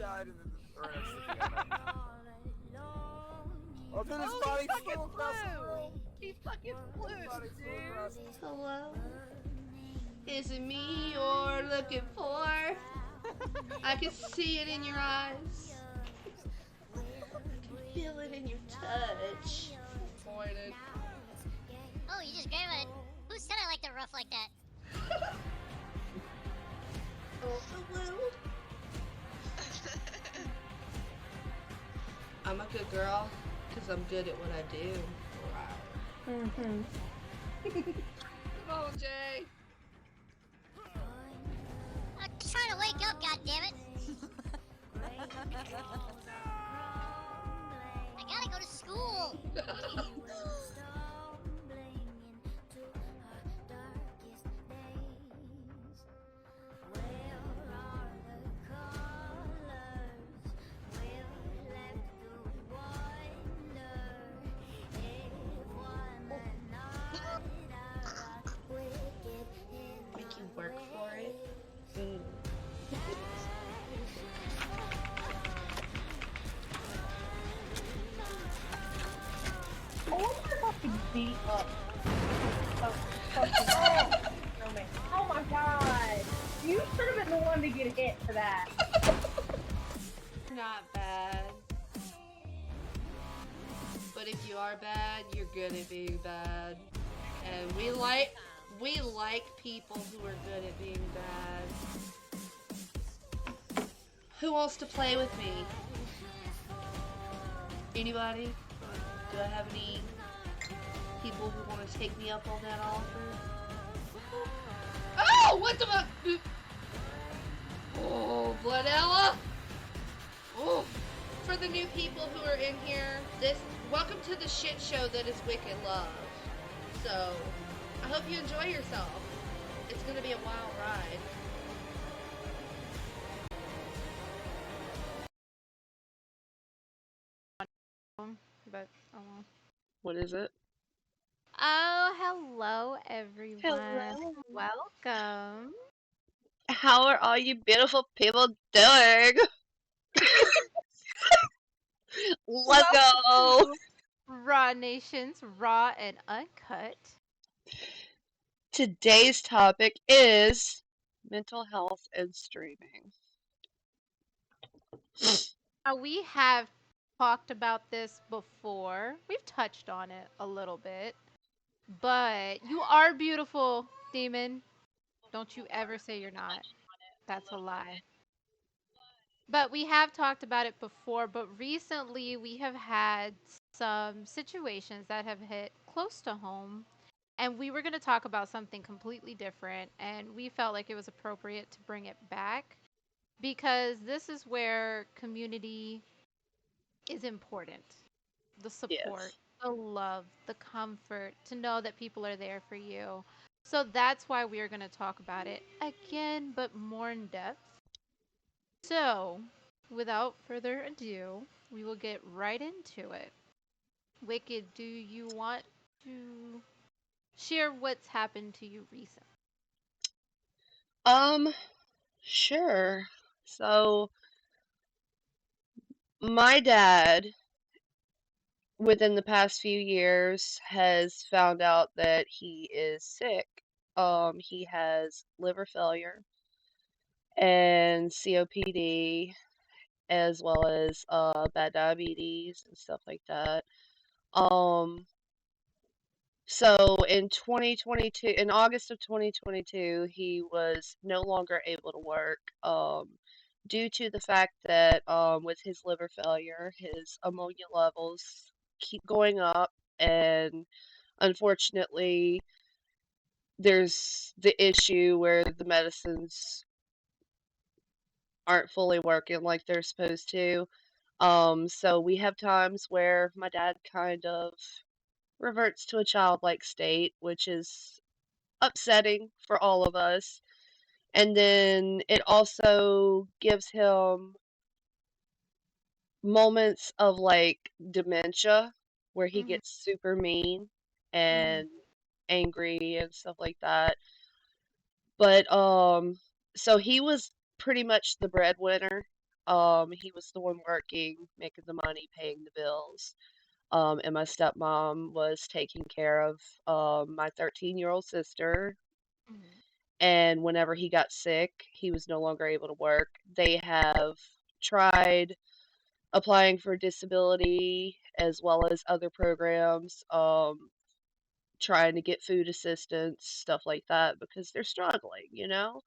died in the... Or oh, dude, his body flew across the room. He fucking flew, dude. Hello? Is it me you're looking for? I can see it in your eyes. I can feel it in your touch. Pointed. Oh, you just grabbed it. Who said I like the rough like that? Oh, hello. I'm a good girl, because I'm good at what I do. Come on, Jay. I'm trying to wake up, goddammit. I gotta go to school. Make you work for it. I want to fucking beat up. Oh my god. You should have been the one to get hit for that. Not bad. But if you are bad, you're good at being bad. And we like people who are good at being bad. Who wants to play with me? Anybody? Do I have any people who want to take me up on that offer? Oh, what the fuck? Oh, Bloodella! Oh, for the new people who are in here, welcome to the shit show that is Wicked Love. So, I hope you enjoy yourself. It's gonna be a wild ride. But oh well. What is it? Oh, hello everyone. Hello. Welcome. How are all you beautiful people doing? Let's go. Raw Nations, raw and uncut. Today's topic is mental health and streaming. We have talked about this before. We've touched on it a little bit. But you are beautiful, Demon. Don't you ever say you're not. That's a lie. But we have talked about it before, but recently we have had some situations that have hit close to home. And we were going to talk about something completely different. And we felt like it was appropriate to bring it back because this is where community is important. The support, the love, the comfort, to know that people are there for you. So that's why we are going to talk about it again, but more in depth. So, without further ado, we will get right into it. Wicked, do you want to share what's happened to you recently? Sure. So, my dad, within the past few years, has found out that he is sick. He has liver failure and COPD, as well as bad diabetes and stuff like that. Um, so in 2022, in August of 2022, he was no longer able to work due to the fact that with his liver failure, his ammonia levels keep going up, and unfortunately, there's the issue where the medicines aren't fully working like they're supposed to. So we have times where my dad kind of reverts to a childlike state, which is upsetting for all of us. And then it also gives him moments of like dementia where he gets super mean and angry and stuff like that. But so he was pretty much the breadwinner He was the one working, making the money, paying the bills. And my stepmom was taking care of my 13-year-old sister. Mhm. And whenever he got sick, he was no longer able to work. They have tried applying for disability as well as other programs, trying to get food assistance, stuff like that, because they're struggling, you know?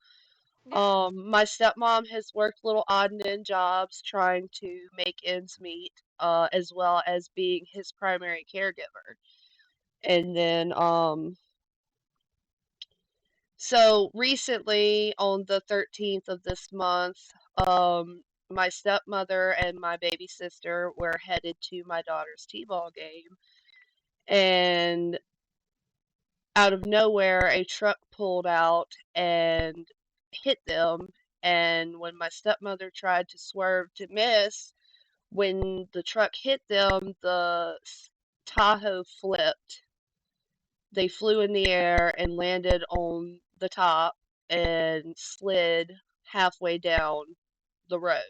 Yeah. My stepmom has worked little odd and end jobs trying to make ends meet, as well as being his primary caregiver. And then, so recently on the 13th of this month, my stepmother and my baby sister were headed to my daughter's t-ball game, and out of nowhere, a truck pulled out and hit them. And when my stepmother tried to swerve to miss, when the truck hit them, the Tahoe flipped. They flew in the air and landed on the top and slid halfway down the road.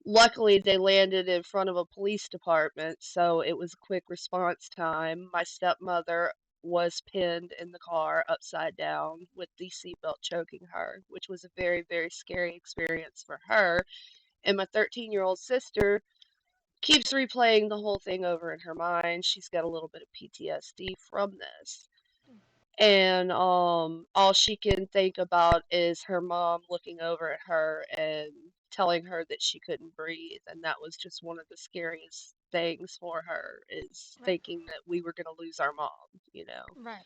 Luckily, they landed in front of a police department, so it was a quick response time. My stepmother was pinned in the car upside down with the seatbelt choking her, which was a very, very scary experience for her. And my 13-year-old sister keeps replaying the whole thing over in her mind. She's got a little bit of PTSD from this. And all she can think about is her mom looking over at her and telling her that she couldn't breathe, and that was just one of the scariest things for her, is Right. thinking that we were going to lose our mom, you know. Right.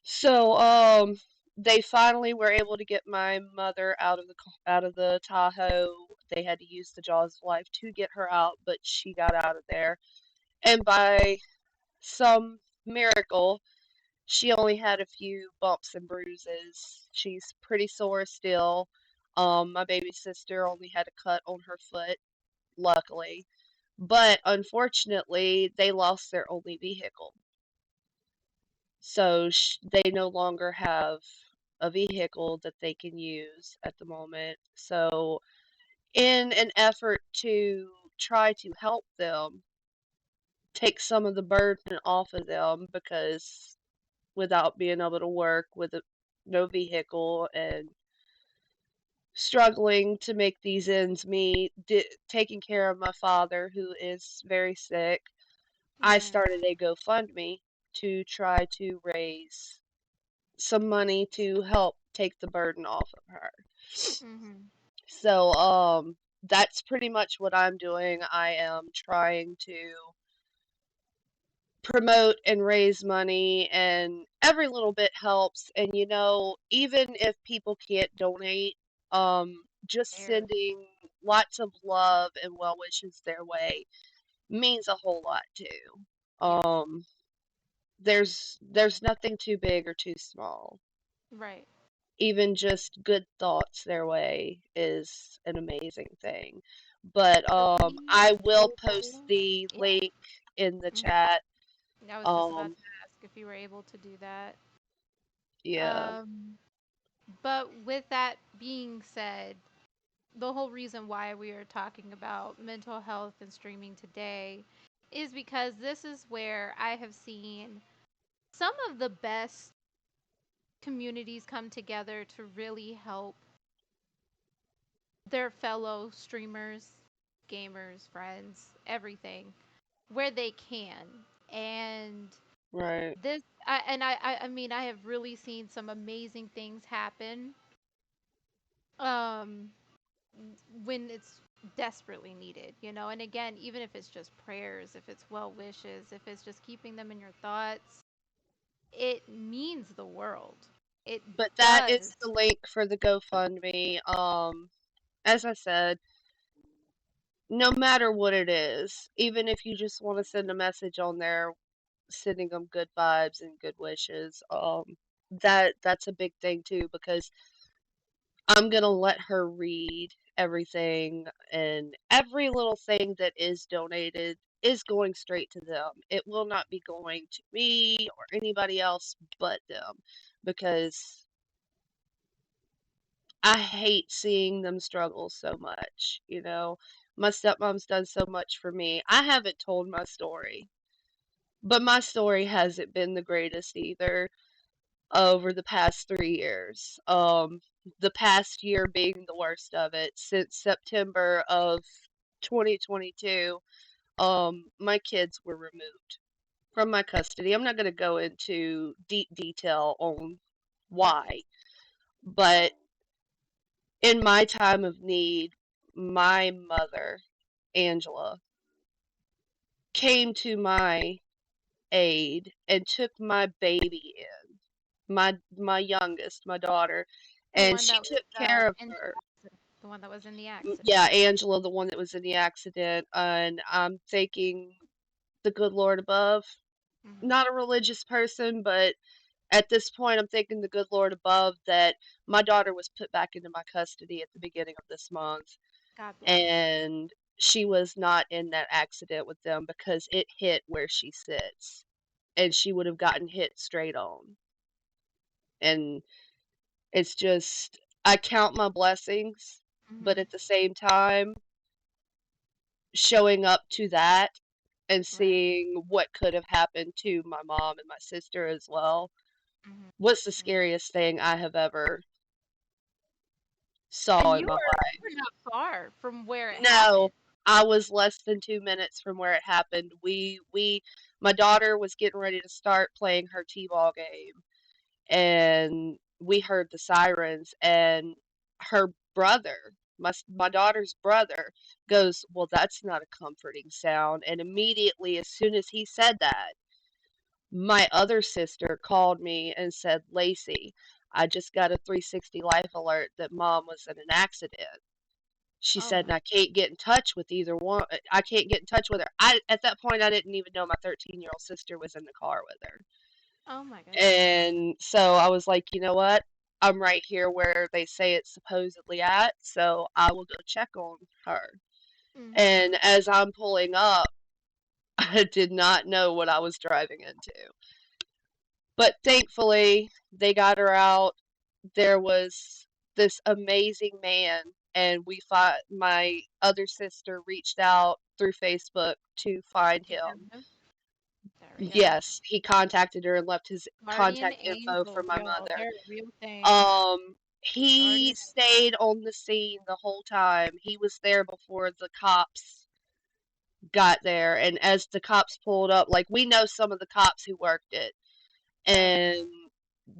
So they finally were able to get my mother out of the Tahoe. They had to use the jaws of life to get her out, but she got out of there. And by some miracle, she only had a few bumps and bruises. She's pretty sore still. My baby sister only had a cut on her foot, luckily. But unfortunately, they lost their only vehicle. So they no longer have a vehicle that they can use at the moment. So, in an effort to try to help them, take some of the burden off of them, because without being able to work with no vehicle and struggling to make these ends meet, taking care of my father who is very sick, I Mhm. started a GoFundMe to try to raise some money to help take the burden off of her. Mhm. So, that's pretty much what I'm doing. I am trying to promote and raise money, and every little bit helps. And you know, even if people can't donate, just There. sending lots of love and well wishes their way means a whole lot too. Yes. Um, there's nothing too big or too small. Right. Even just good thoughts their way is an amazing thing. But Are I we will post able? the Yeah. link in the Mhm. chat. I was just about Um, to ask if you were able to do that. yeah. Um, but with that being said, the whole reason why we are talking about mental health and streaming today is because this is where I have seen some of the best communities come together to really help their fellow streamers, gamers, friends, everything where they can. And Right. I mean, I have really seen some amazing things happen um when it's desperately needed, you know. And again, even if it's just prayers, if it's well wishes, if it's just keeping them in your thoughts, it means the world. It But that is does. the link for the GoFundMe. As I said, no matter what it is, even if you just want to send a message on there, sending them good vibes and good wishes, that's a big thing too, because I'm gonna let her read everything, and every little thing that is donated is going straight to them. It will not be going to me or anybody else but them, because I hate seeing them struggle so much, you know. My stepmom's done so much for me. I haven't told my story, but my story hasn't been the greatest either over the past 3 years. The past year being the worst of it. Since September of 2022, my kids were removed from my custody. I'm not going to go into deep detail on why, but in my time of need, my mother, Angela, came to my aid and took my baby in, my youngest, my daughter, The and one she that was took care of in the her. accident. The one that was in the accident. Yeah, Angela, the one that was in the accident, and I'm thanking the good Lord above. Hmm. Not a religious person, but at this point, I'm thanking the good Lord above that my daughter was put back into my custody at the beginning of this month, God bless. and she was not in that accident with them because it hit where she sits, and she would have gotten hit straight on. And it's just, I count my blessings, but Hmm. at the same time, showing up to that and Right. seeing what could have happened to my mom and my sister as well Hmm. was the scariest thing I have ever saw And in my life. You were not far from where it No, happened. I was less than 2 minutes from where it happened. My daughter was getting ready to start playing her t-ball game, and we heard the sirens, and her brother, my daughter's brother, goes, "Well, that's not a comforting sound." And immediately, as soon as he said that, my other sister called me and said, "Lacey, I just got a 360 life alert that mom was in an accident." She Oh said, my. and I can't get in touch with either one. I can't get in touch with her. At that point, I didn't even know my 13-year-old sister was in the car with her. Oh my goodness. And so I was like, you know what? I'm right here where they say it's supposedly at, so I will go check on her. Hmm. And as I'm pulling up, I did not know what I was driving into. But thankfully, they got her out. There was this amazing man, and my other sister reached out through Facebook to find him. Detective. There we go. Yes, he contacted her and left his Guardian contact info for angels, my y'all. mother. They're a real thing. He Guardian. stayed on the scene the whole time. He was there before the cops got there, and as the cops pulled up, like we know some of the cops who worked it, Right. and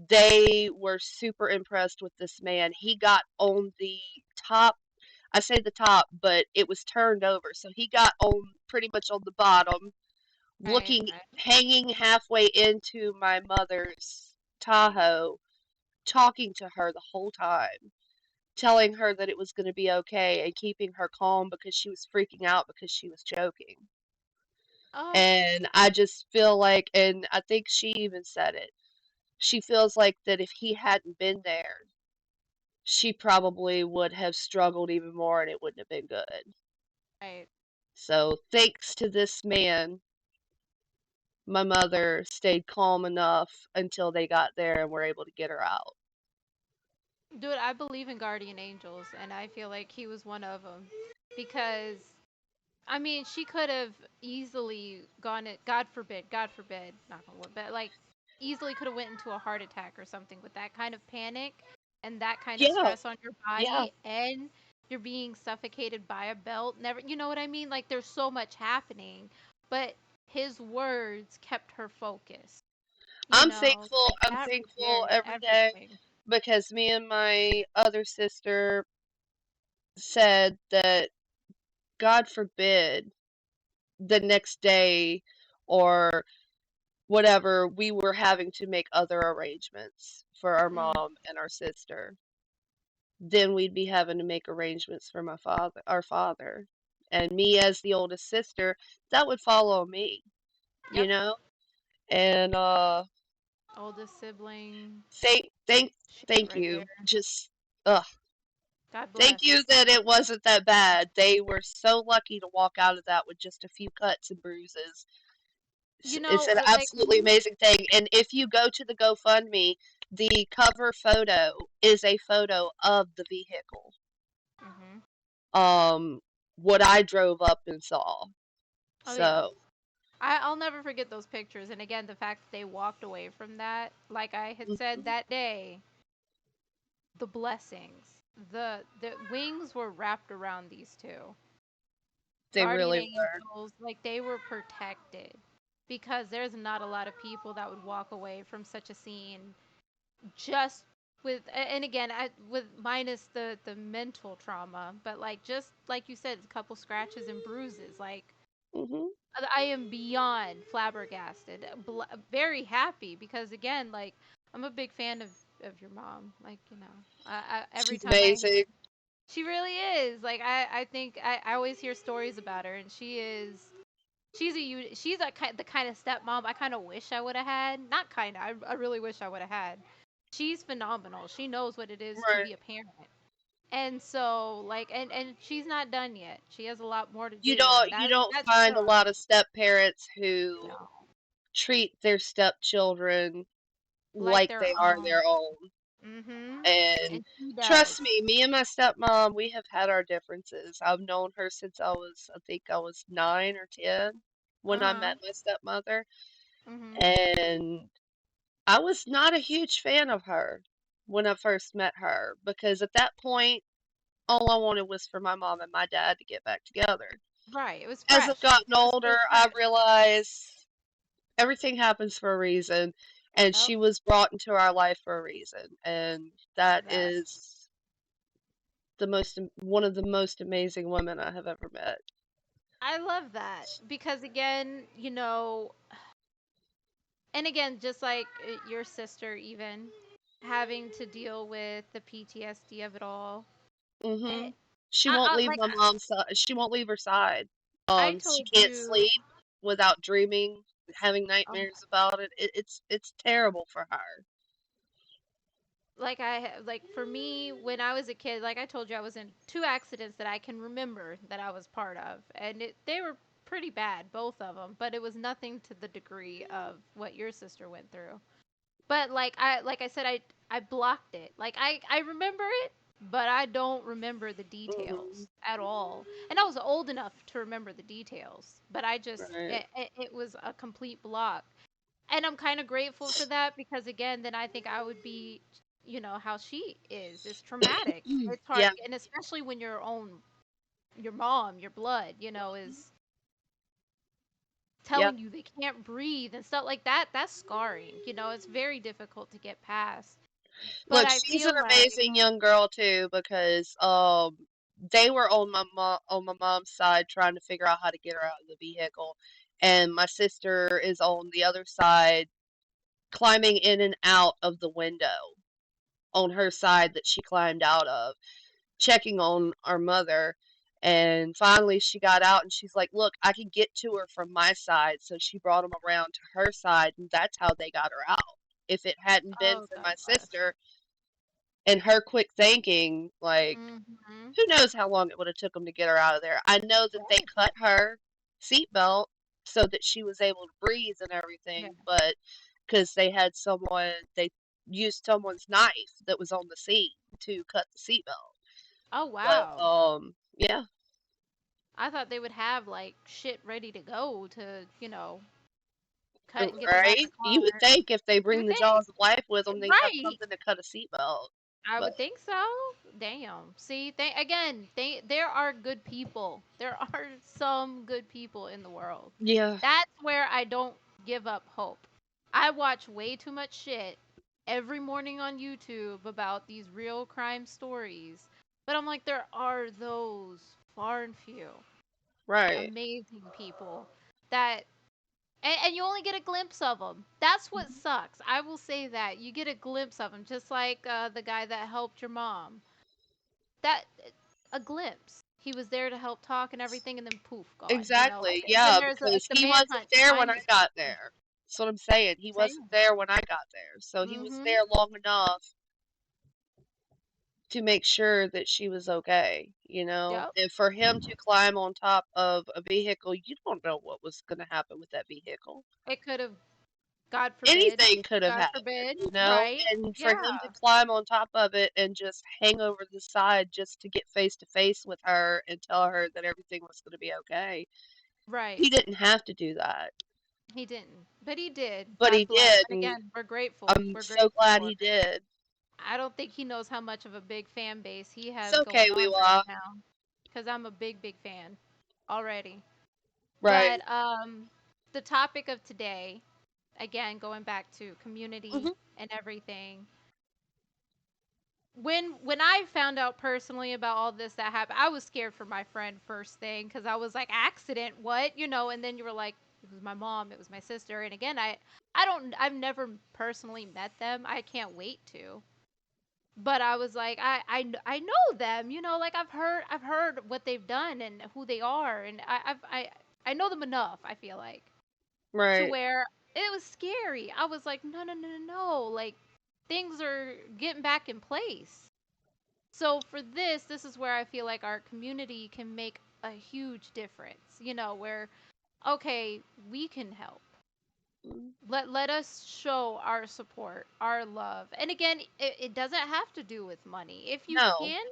they were super impressed with this man. He got on the top, I say the top, but it was turned over. So he got on pretty much on the bottom, Right. looking, Right. hanging halfway into my mother's Tahoe, talking to her the whole time, telling her that it was going to be okay and keeping her calm because she was freaking out because she was choking. Oh. And I just feel like, and I think she even said it, she feels like that if he hadn't been there, she probably would have struggled even more and it wouldn't have been good. Right. So, thanks to this man, my mother stayed calm enough until they got there and were able to get her out. Dude, I believe in guardian angels, and I feel like he was one of them. Because, I mean, she could have easily gone, God forbid, knock on wood, but like, easily could have went into a heart attack or something with that kind of panic and that kind of Yeah, stress on your yeah. body, and you're being suffocated by a belt. Never, you know what I mean? Like, there's so much happening, but his words kept her focused. You know, and I'm that right there thankful is every day everything. because me and my other sister said that God forbid the next day or whatever, we were having to make other arrangements for our Mm, mom and our sister. Then we'd be having to make arrangements for our father. And me as the oldest sister, that would follow me, you yep. know? And Oldest sibling thank thank shit thank right you. there. Just ugh. God Thank you bless. that it wasn't that bad. They were so lucky to walk out of that with just a few cuts and bruises. You It's know, an like absolutely amazing thing. And if you go to the GoFundMe, the cover photo is a photo of the vehicle. Mhm. What I drove up and saw. Oh yeah. So, I'll never forget those pictures. And again, the fact that they walked away from that, like I had said mhm, that day, the blessings, the wings were wrapped around these two they guardian really were. angels, like they were protected. Because there's not a lot of people that would walk away from such a scene just with, and again, with minus the mental trauma, but like just like you said, a couple scratches and bruises, like Mhm. I am beyond flabbergasted, very happy because again, like I'm a big fan of your mom. Like every She's time amazing. she really is. Like I think I always hear stories about her, and she's the kind of stepmom I kind of wish I would have had. Not kind of, I really wish I would have had. She's phenomenal. She knows what it is to Right. be a parent. And so like and she's not done yet. She has a lot more to You do, and don't you don't that find a sucks. lot of step parents who No. treat their stepchildren Like like their they are own. their own. Mhm. And And she trust does. me, and my stepmom, we have had our differences. I've known her since I think I was 9 or 10 when I Uh-huh. met my stepmother. Mhm. And I was not a huge fan of her when I first met her because at that point, all I wanted was for my mom and my dad to get back together. Right. It was As I've fresh. gotten It was older, still I fresh. realize everything happens for a reason, and Yep. she was brought into our life for a reason, and that That. is one of the most amazing women I have ever met. I love that because again, and again, just like your sister, even having to deal with the PTSD of it all. eh, Mhm. She won't leave like my mom's side. She won't leave her side. I She told can't you, sleep without dreaming, having um, nightmares about it. It's terrible for her. like like for me when I was a kid, like I told you, I was in two accidents that I can remember that I was part of, and they were pretty bad, both of them, but it was nothing to the degree of what your sister went through. But like I said, I blocked it. Like I remember it, but I don't remember the Mhm. details at all. And I was old enough to remember the details, but I just Right. it was a complete block. And I'm kind of grateful for that because again, then I think I would be, how she is. It's traumatic. It's hard, Yeah. and especially when your mom, your blood, is Yep. telling you they can't breathe and stuff like that. That's scarring. It's very difficult to get past. But Look, I she's an feel like, amazing young girl too because they were on my mom's side trying to figure out how to get her out of the vehicle, and my sister is on the other side climbing in and out of the window on her side that she climbed out of, checking on our mother. And finally, she got out and she's like, look, I can get to her from my side. So she brought him around to her side, and that's how they got her out. If it hadn't been oh for my gosh. sister and her quick thinking, like, Mm-hmm. who knows how long it would have took them to get her out of there. I know that they Right. cut her seatbelt so that she was able to breathe and Yeah. everything, but because they used someone's knife that was on the seat to cut the seatbelt. Oh But wow. yeah, I thought they would have like shit ready to go to, cut and get them out the right. You would car. think if they You bring would the think, jaws of life with them, they'd have right? something to cut a seatbelt. I But would think so. Damn. See, there are good people. There are some good people in the world. yeah, That's where I don't give up hope. I watch way too much shit every morning on YouTube about these real crime stories. But I'm like, there are those far and few right. amazing people that and you only get a glimpse of them. That's what sucks. I will say that you get a glimpse of them, just like the guy that helped your mom. That a glimpse. He was there to help talk and everything, and then poof, gone. Exactly. And then Yeah, there's like because the he wasn't manhunt to there when find I his got there. That's what I'm saying. He wasn't same. there when I got there. So he was Mhm. there long enough to make sure that she was okay, you know? Yep. And for him to climb on top of a vehicle, you don't know what was going to happen with that vehicle. It could have. God forbid. Anything could have God happened, forbid. you know? Right? And for Yeah. him to climb on top of it and just hang over the side just to get face to face with her and tell her that everything was going to be okay. Right. He didn't have to do that, He didn't. But he did. but he God bless. did, And and again, we're grateful. I'm We're so grateful glad for he it. did. I don't think he knows how much of a big fan base he It's has okay, going we on right law. now. Because I'm a big, big fan already. Right. But the topic of today, again, going back to community Hmm. and everything. When I found out personally about all this that happened, I was scared for my friend first thing because I was like, accident, what, and then you were like, it was my mom, it was my sister, and again, I've never personally met them. I can't wait to, but I was like, I know them, like I've heard what they've done and who they are, and I know them enough. I feel like to Right. where it was scary. I was like, no, no, no, no, no, like things are getting back in place. So for this is where I feel like our community can make a huge difference. Where okay, we can help. Mm. Let us show our support, our love. And again, it doesn't have to do with money. If you No. can,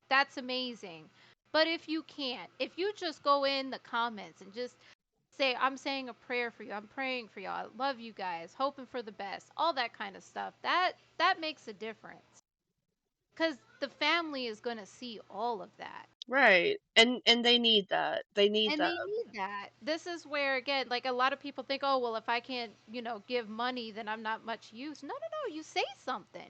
that's amazing. But if you can't, if you just go in the comments and just say, I'm saying a prayer for you, I'm praying for y'all, I love you guys, hoping for the best, all that kind of stuff, that makes a difference. Because the family is going to see all of that. Right. And they need that. They need And that. they need that. This is where, again, like a lot of people think, oh, well, if I can't, give money, then I'm not much use. No, no, no. You say something.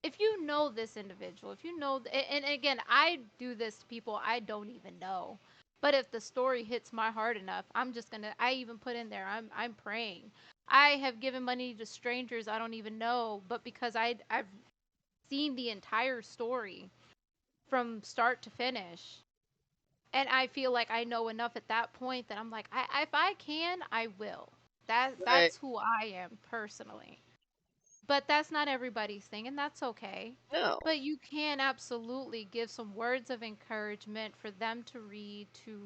If you know this individual, if you know, and again, I do this to people I don't even know. But if the story hits my heart enough, I'm just gonna. I even put in there. I'm praying. I have given money to strangers I don't even know, but because I've seen the entire story from start to finish, and I feel like I know enough at that point that I'm like, if I can, I will. Right. That's who I am personally. But that's not everybody's thing, and that's okay. No. But you can absolutely give some words of encouragement for them to read, to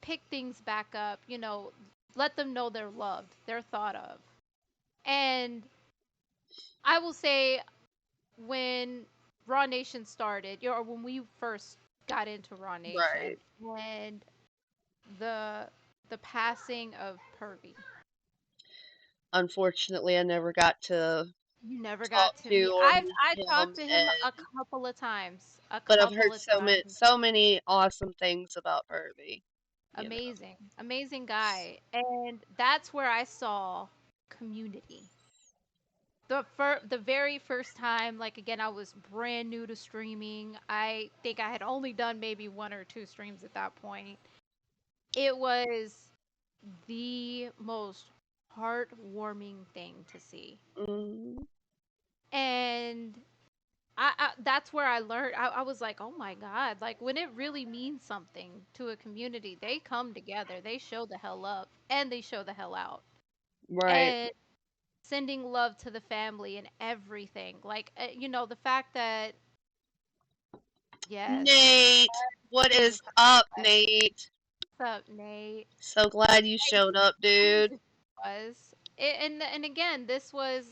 pick things back up, let them know they're loved, they're thought of. And I will say, when Raw Nation started, or when we first got into Raw Nation, Right. and the the passing of Pervy. Unfortunately, I never got to You never talk got to to meet. or meet I talked him, to him a and couple of times. A but I've couple heard of times. so many awesome things about Herbie. You know. Amazing. Amazing guy. And that's where I saw community. The very first time, like again, I was brand new to streaming. I think I had only done maybe one or two streams at that point. It was the most heartwarming thing to see. Mm, And that's where I learned. I was like, oh my God, like when it really means something to a community, they come together, they show the hell up, and they show the hell out. right. And sending love to the family and everything. Like, the fact that, yes, Nate, what everything is up, was Nate? what's up, Nate. So glad you showed up, dude. Was and again, this was,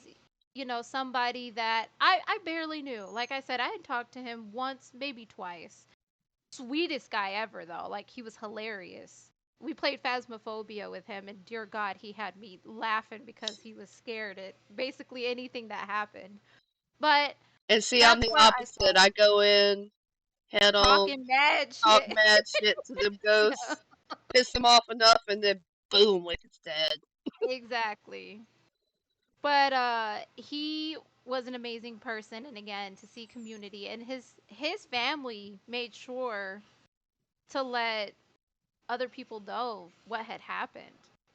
somebody that I barely knew. Like I said, I had talked to him once, maybe twice. Sweetest guy ever, though. Like, he was hilarious. We played Phasmophobia with him, and dear God, he had me laughing because he was scared at basically anything that happened. But And see, I'm that's the where I saw opposite. I go in, head on, talking mad talk shit. mad shit to them Yeah, ghosts, piss them off enough, and then boom, Wicked's dead. exactly. But he was an amazing person, and again, to see community, and his family made sure to let other people know what had happened.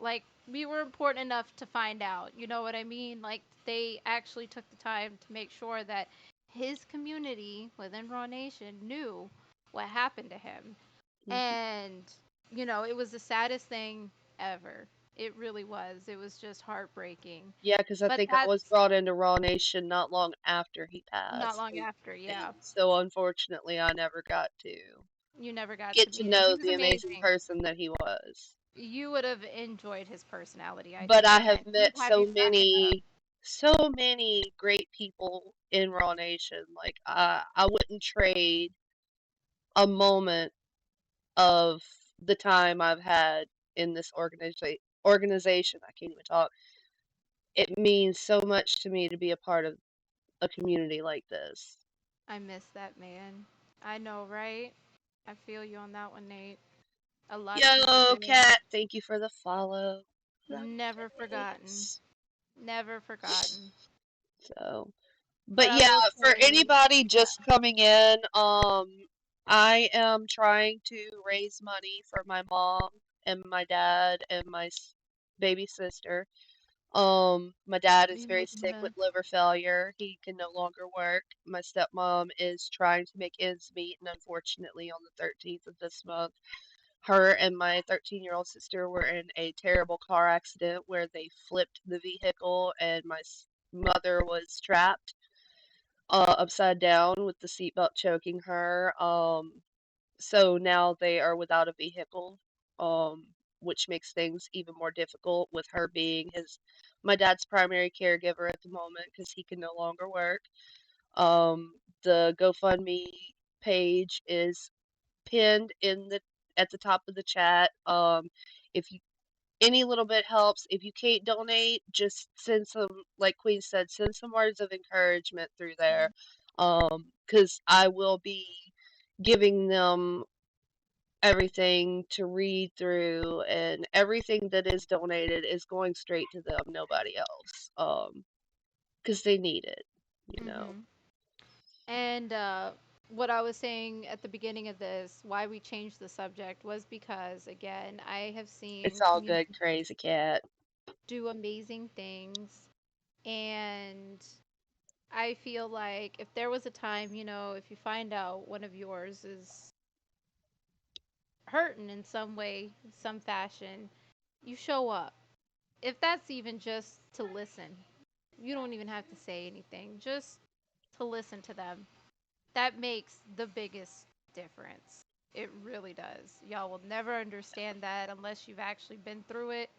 Like, we were important enough to find out, you know what I mean? Like, they actually took the time to make sure that his community within Raw Nation knew what happened to him. Mhm. And, it was the saddest thing ever. It really was. It was just heartbreaking. Yeah, because I But think I was that's brought into Raw Nation not long after he not passed, long after, and yeah. so unfortunately, I never got to You never got to get to meet him. He know was the amazing amazing. person that he was. You would have enjoyed his personality, I But think. I Again, have he would met have you cracking up. so many great people in Raw Nation. Like I wouldn't trade a moment of the time I've had in this organization. I can't even talk. It means so much to me to be a part of a community like this. I miss that man. I know, right? I feel you on that one, Nate. A lot of people Yo, do. Kat, thank you for the follow. Love Never you, forgotten. Kates. Never forgotten. So, But but I yeah, will for say, anybody just coming in, I am trying to raise money for my mom and my dad and my baby sister. My dad is very sick with amen. liver failure. He can no longer work. My stepmom is trying to make ends meet, and unfortunately, on the 13th of this month, her and my 13-year-old sister were in a terrible car accident where they flipped the vehicle, and my mother was trapped upside down with the seatbelt choking her. So now they are without a vehicle, um, which makes things even more difficult with her being my dad's primary caregiver at the moment because he can no longer work. The GoFundMe page is pinned at the top of the chat. If you any little bit helps. If you can't donate, just send some, like Queen said, send some words of encouragement through there. Because I will be giving them everything to read through, and everything that is donated is going straight to them, nobody else. Because they need it, you know. Mm-hmm. And what I was saying at the beginning of this, why we changed the subject was because, again, I have It's seen all good, communities crazy cat. do amazing things. And I feel like if there was a time, if you find out one of yours is hurting in some way, some fashion, you show up. If that's even just to listen, you don't even have to say anything, just to listen to them. That makes the biggest difference. It really does. Y'all will never understand that unless you've actually been through it.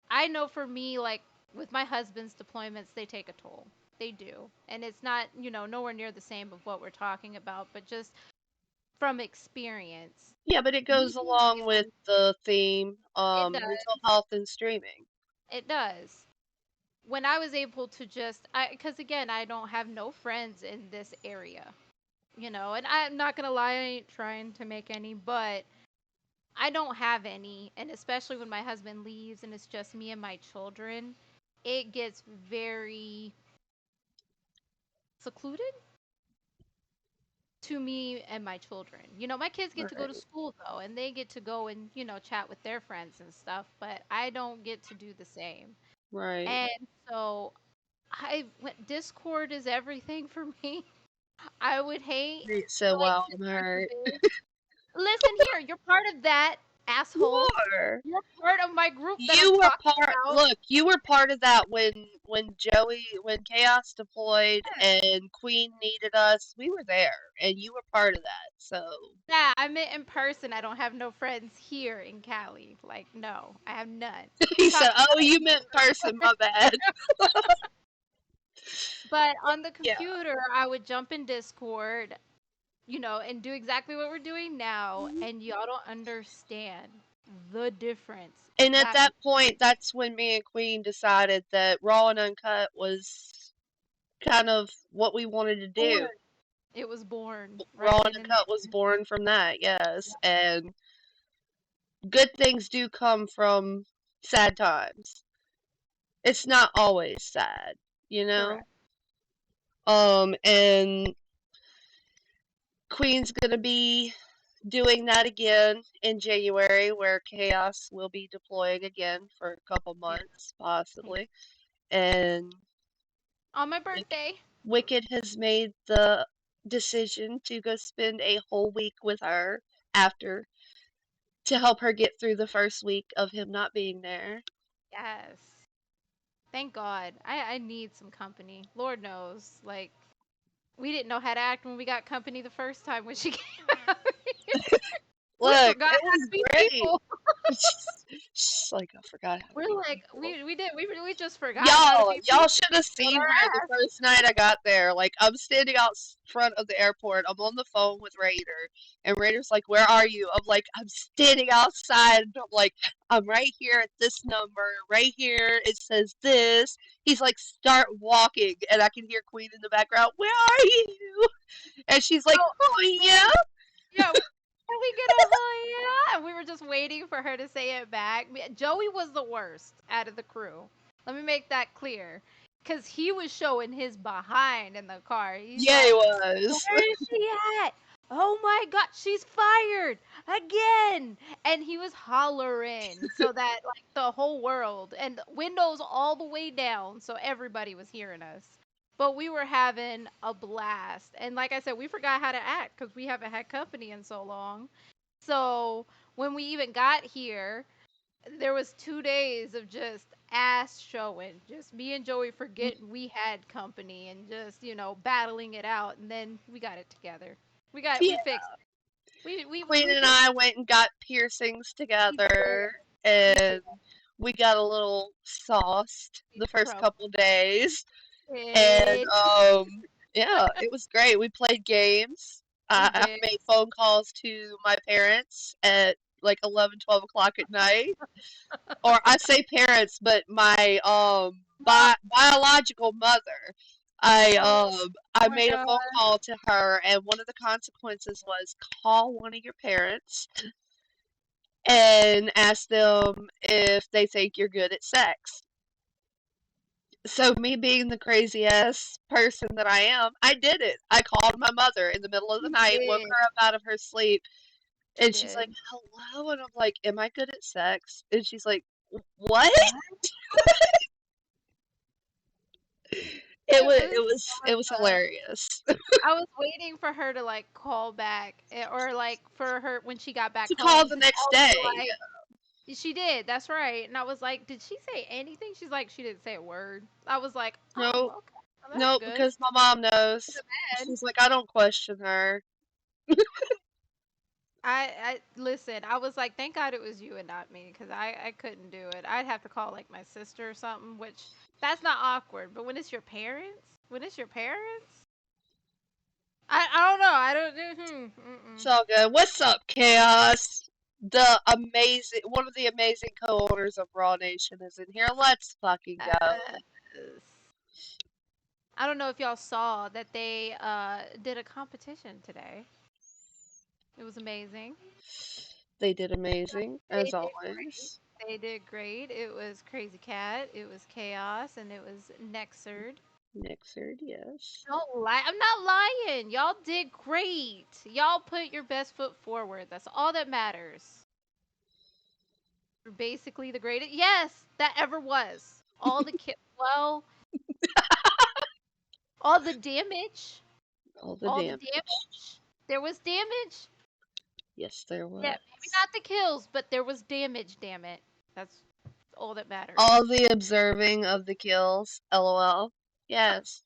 I know for me, like with my husband's deployments, they take a toll. They do. And it's not, nowhere near the same of what we're talking about, but just from experience. Yeah, but it Me goes along with raising, the theme, it does. mental health and streaming. It does. When I was able to because again, I don't have no friends in this area, and I'm not gonna lie, I ain't trying to make any, but I don't have any, and especially when my husband leaves and it's just me and my children, it gets very secluded to me and my children. My kids get to go to Right, school though, and they get to go and, chat with their friends and stuff, but I don't get to do the same. right. And so Discord is everything for me. I would hate It to said, like wow, sit I'm there hurt. and listen here, you're part of that You asshole. are. You're part of my group that I'm talking about. Look, you were part of that when Chaos deployed and Queen needed us. We were there, and you were part of that. So, Yeah, I meant in person. I don't have no friends here in Cali. Like, no, I have none. he said, Talking oh, about you meant person, my bad. but on the Yeah. computer, I would jump in Discord, and do exactly what we're doing now, and y'all don't understand the difference And at that that point, that's when me and Queen decided that Raw and Uncut was kind of what we wanted to do. born. It was born Raw right and then and Uncut was born from that, yes. And good things do come from sad times. It's not always sad, you there. know? Correct. And Queen's gonna be doing that again in January, where Chaos will be deploying again for a couple Yeah. months, possibly. And On my birthday. Wicked has made the decision to go spend a whole week with her after to help her get through the first week of him not being there. Yes. Thank God. I need some company. Lord knows. Like, we didn't know how to act when we got company the first time when she came out. We Look, forgot it how to was be great. people. She's like, I forgot how to We're be like, beautiful. we just forgot how to be Y'all people. should have On seen our her the ass. first night I got there. Like, I'm standing out front of the airport. I'm on the phone with Raider, and Raider's like, "Where are you?" I'm like, "I'm standing outside." I'm like, "I'm right here at this number. Right here. It says this." He's like, "Start walking," and I can hear Queen in the background. "Where are you?" And she's like, Oh, "Oh yeah." yeah. Can we get a oh yeah? And we were just waiting for her to say it back. Joey was the worst out of the crew. Let me make that clear. Because he was showing his behind in the car. He's Yeah, it like, was. where is she at? Oh my god, she's fired again. And he was hollering so that like the whole world and windows all the way down so everybody was hearing us. But we were having a blast. And like I said, we forgot how to act because we haven't had company in so long. So when we even got here, there was 2 days of just ass showing. Just me and Joey forgetting we had company and just, battling it out. And then we got it together. We Yeah. fixed it. Queen We and fixed I went and got piercings it. We did. together, We did. and we got a little sauced We the first trouble. couple days, and Did. yeah, it was great. We played games. We I did. made phone calls to my parents at like 11, 12 o'clock at night. Or I say parents, but my biological mother. I My made a God. phone call to her, and one of the consequences was call one of your parents and ask them if they think you're good at sex. So me being the crazy ass person that I am, I did it. I called my mother in the middle of the She night, woke did. her up out of her sleep, She and she's like, did. "Hello," and I'm like, "Am I good at sex?" And she's like, "What?" What? It was so It was fun. hilarious. I was waiting for her to like call back or like for her when she got back To call home the to next tell me day. like she did. That's right. And I was like, did she say anything? She's like, she didn't say a word. I was like, oh, Nope, okay, well, that's nope, good. because my mom knows. Wasn't bad. She's like, I don't question her. I listen. I was like, thank God it was you and not me, because I couldn't do it. I'd have to call like my sister or something, which that's not awkward. But when it's your parents, I don't know. I don't. It's all good. What's up, Chaos? One of the amazing co-owners of Raw Nation is in here. Let's fucking go. Yes. I don't know if y'all saw that they did a competition today. It was amazing. They did amazing, They as did great. always. They did great. It was Crazy Cat, it was Chaos, and it was Nexerd. Nixerd, yes. Don't lie. I'm not lying. Y'all did great. Y'all put your best foot forward. That's all that matters. You're basically the greatest. Yes, that ever was. Well, all the damage. All the All the damage. damage. There was damage. Yes, there Yeah, was. maybe not the kills, but there was damage, damn it. That's all that matters. All the observing of the kills. LOL. Yes.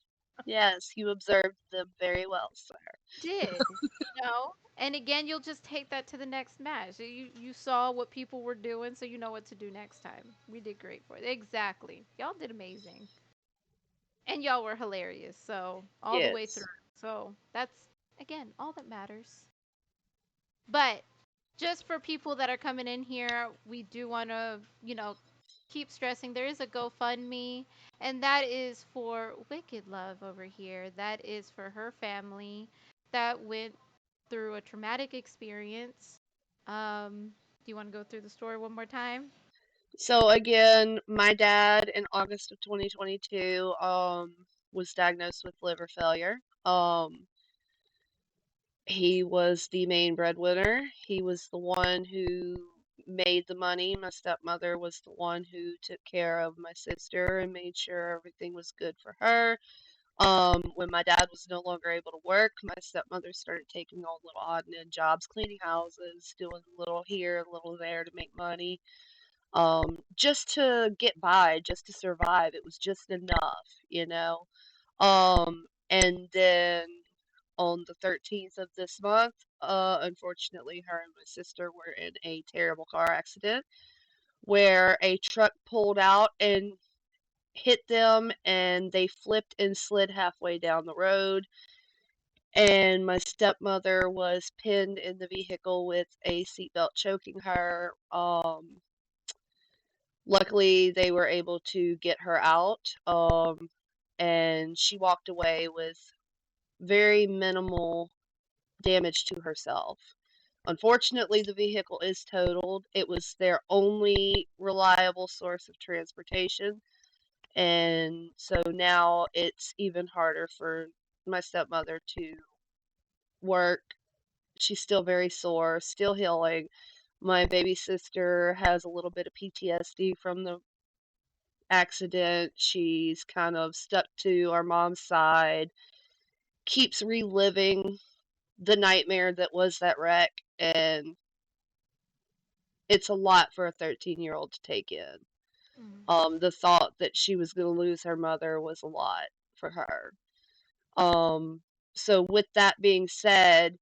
Yes, you observed them very well, sir. Did. And again, you'll just take that to the next match. You saw what people were doing, so you know what to do next time. We did great for it. Exactly. Y'all did amazing. And y'all were hilarious, so all the way through. Yes. So that's again all that matters. But just for people that are coming in here, we do want to, keep stressing there is a GoFundMe, and that is for Wicked Love over here. That is for her family that went through a traumatic experience. Do you want to go through the story one more time? So again, my dad in August of 2022 was diagnosed with liver failure. He was the main breadwinner. He was the one who made the money. My stepmother was the one who took care of my sister and made sure everything was good for her. When my dad was no longer able to work, my stepmother started taking all little odd and end jobs, cleaning houses, doing a little here, a little there to make money, just to get by, just to survive. It was just enough, you know. And then on the 13th of this month, unfortunately, her and my sister were in a terrible car accident where a truck pulled out and hit them, and they flipped and slid halfway down the road. And my stepmother was pinned in the vehicle with a seatbelt choking her. Luckily, they were able to get her out, and she walked away with very minimal damage to herself. Unfortunately, the vehicle is totaled. It was their only reliable source of transportation, and so now it's even harder for my stepmother to work. She's still very sore, still healing. My baby sister has a little bit of PTSD from the accident. She's kind of stuck to our mom's side, keeps reliving the nightmare that was that wreck, and it's a lot for a 13-year-old to take in. The thought that she was going to lose her mother was a lot for her. Um, so, with that being said,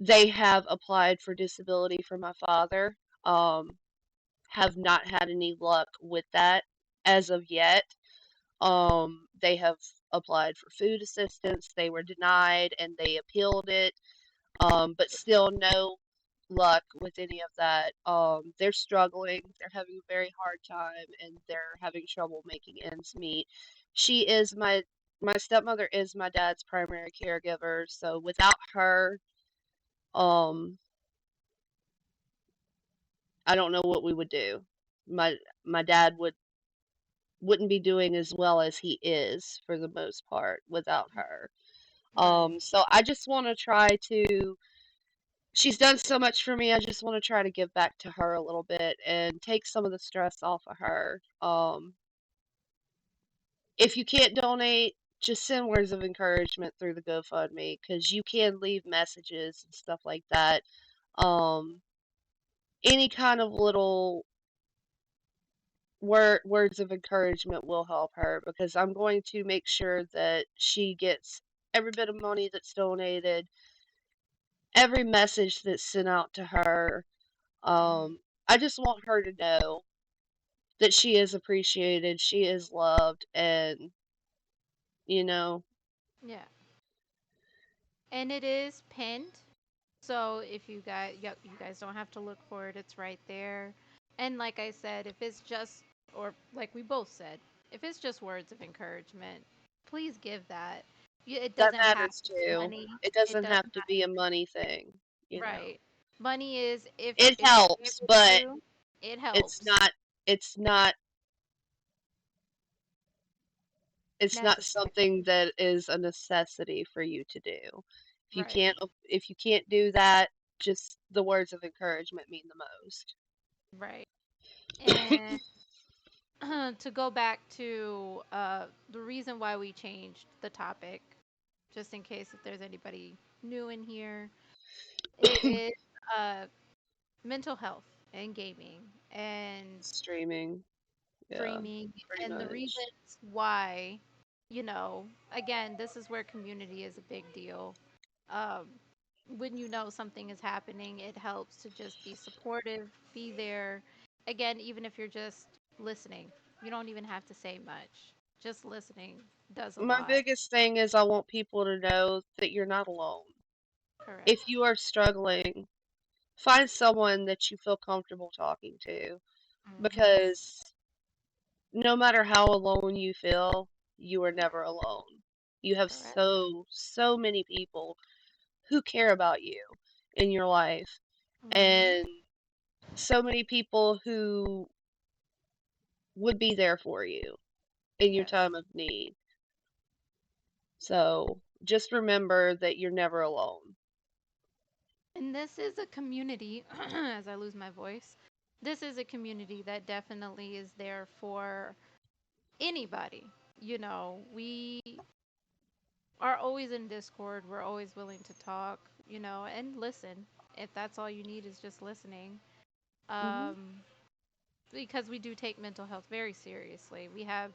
they have applied for disability for my father. Have not had any luck with that as of yet. They have applied for food assistance. They were denied and they appealed it. But still no luck with any of that. They're struggling. They're having a very hard time and they're having trouble making ends meet. She is my stepmother is my dad's primary caregiver, so without her, um, I don't know what we would do. My dad wouldn't be doing as well as he is for the most part without her. Right. So I just want to try to. She's done so much for me. I just want to try to give back to her a little bit and take some of the stress off of her. If you can't donate, just send words of encouragement through the GoFundMe because you can leave messages and stuff like that. Um, any kind of little words of encouragement will help her because I'm going to make sure that she gets every bit of money that's donated, every message that's sent out to her. I just want her to know that she is appreciated, she is loved, and you know, Yeah. And it is pinned. So if you guys, yep, you guys don't have to look for it. It's right there. And like I said, if it's just, or like we both said, if it's just words of encouragement, please give that. It that doesn't have matters to be too. money. It It doesn't doesn't have to be a money thing, you know. right. Money is It if you're helps, able but to, it it's helps. not it's not it's not Necessary. something that is a necessity for you to do. Right. If you can't do that, just the words of encouragement mean the most. Right. And to go back to the reason why we changed the topic, just in case if there's anybody new in here, it is uh, mental health and gaming and Streaming, yeah, streaming. pretty And the much. reasons why, again, this is where community is a big deal. Um, when you know something is happening, it helps to just be supportive, be there. Again, even if you're just listening, you don't even have to say much. Just listening does a My lot. biggest thing is I want people to know that you're not alone. Correct. If you are struggling, find someone that you feel comfortable talking to Hmm. because no matter how alone you feel, you are never alone. You have Correct. so many people who care about you in your life Hmm. and so many people who would be there for you in your Yes. time of need. So just remember that you're never alone. And this is a community, as I lose my voice, this is a community that definitely is there for anybody. We are always in Discord. We're always willing to talk, and listen. If that's all you need is just listening. Hmm. Um, because we do take mental health very seriously. We have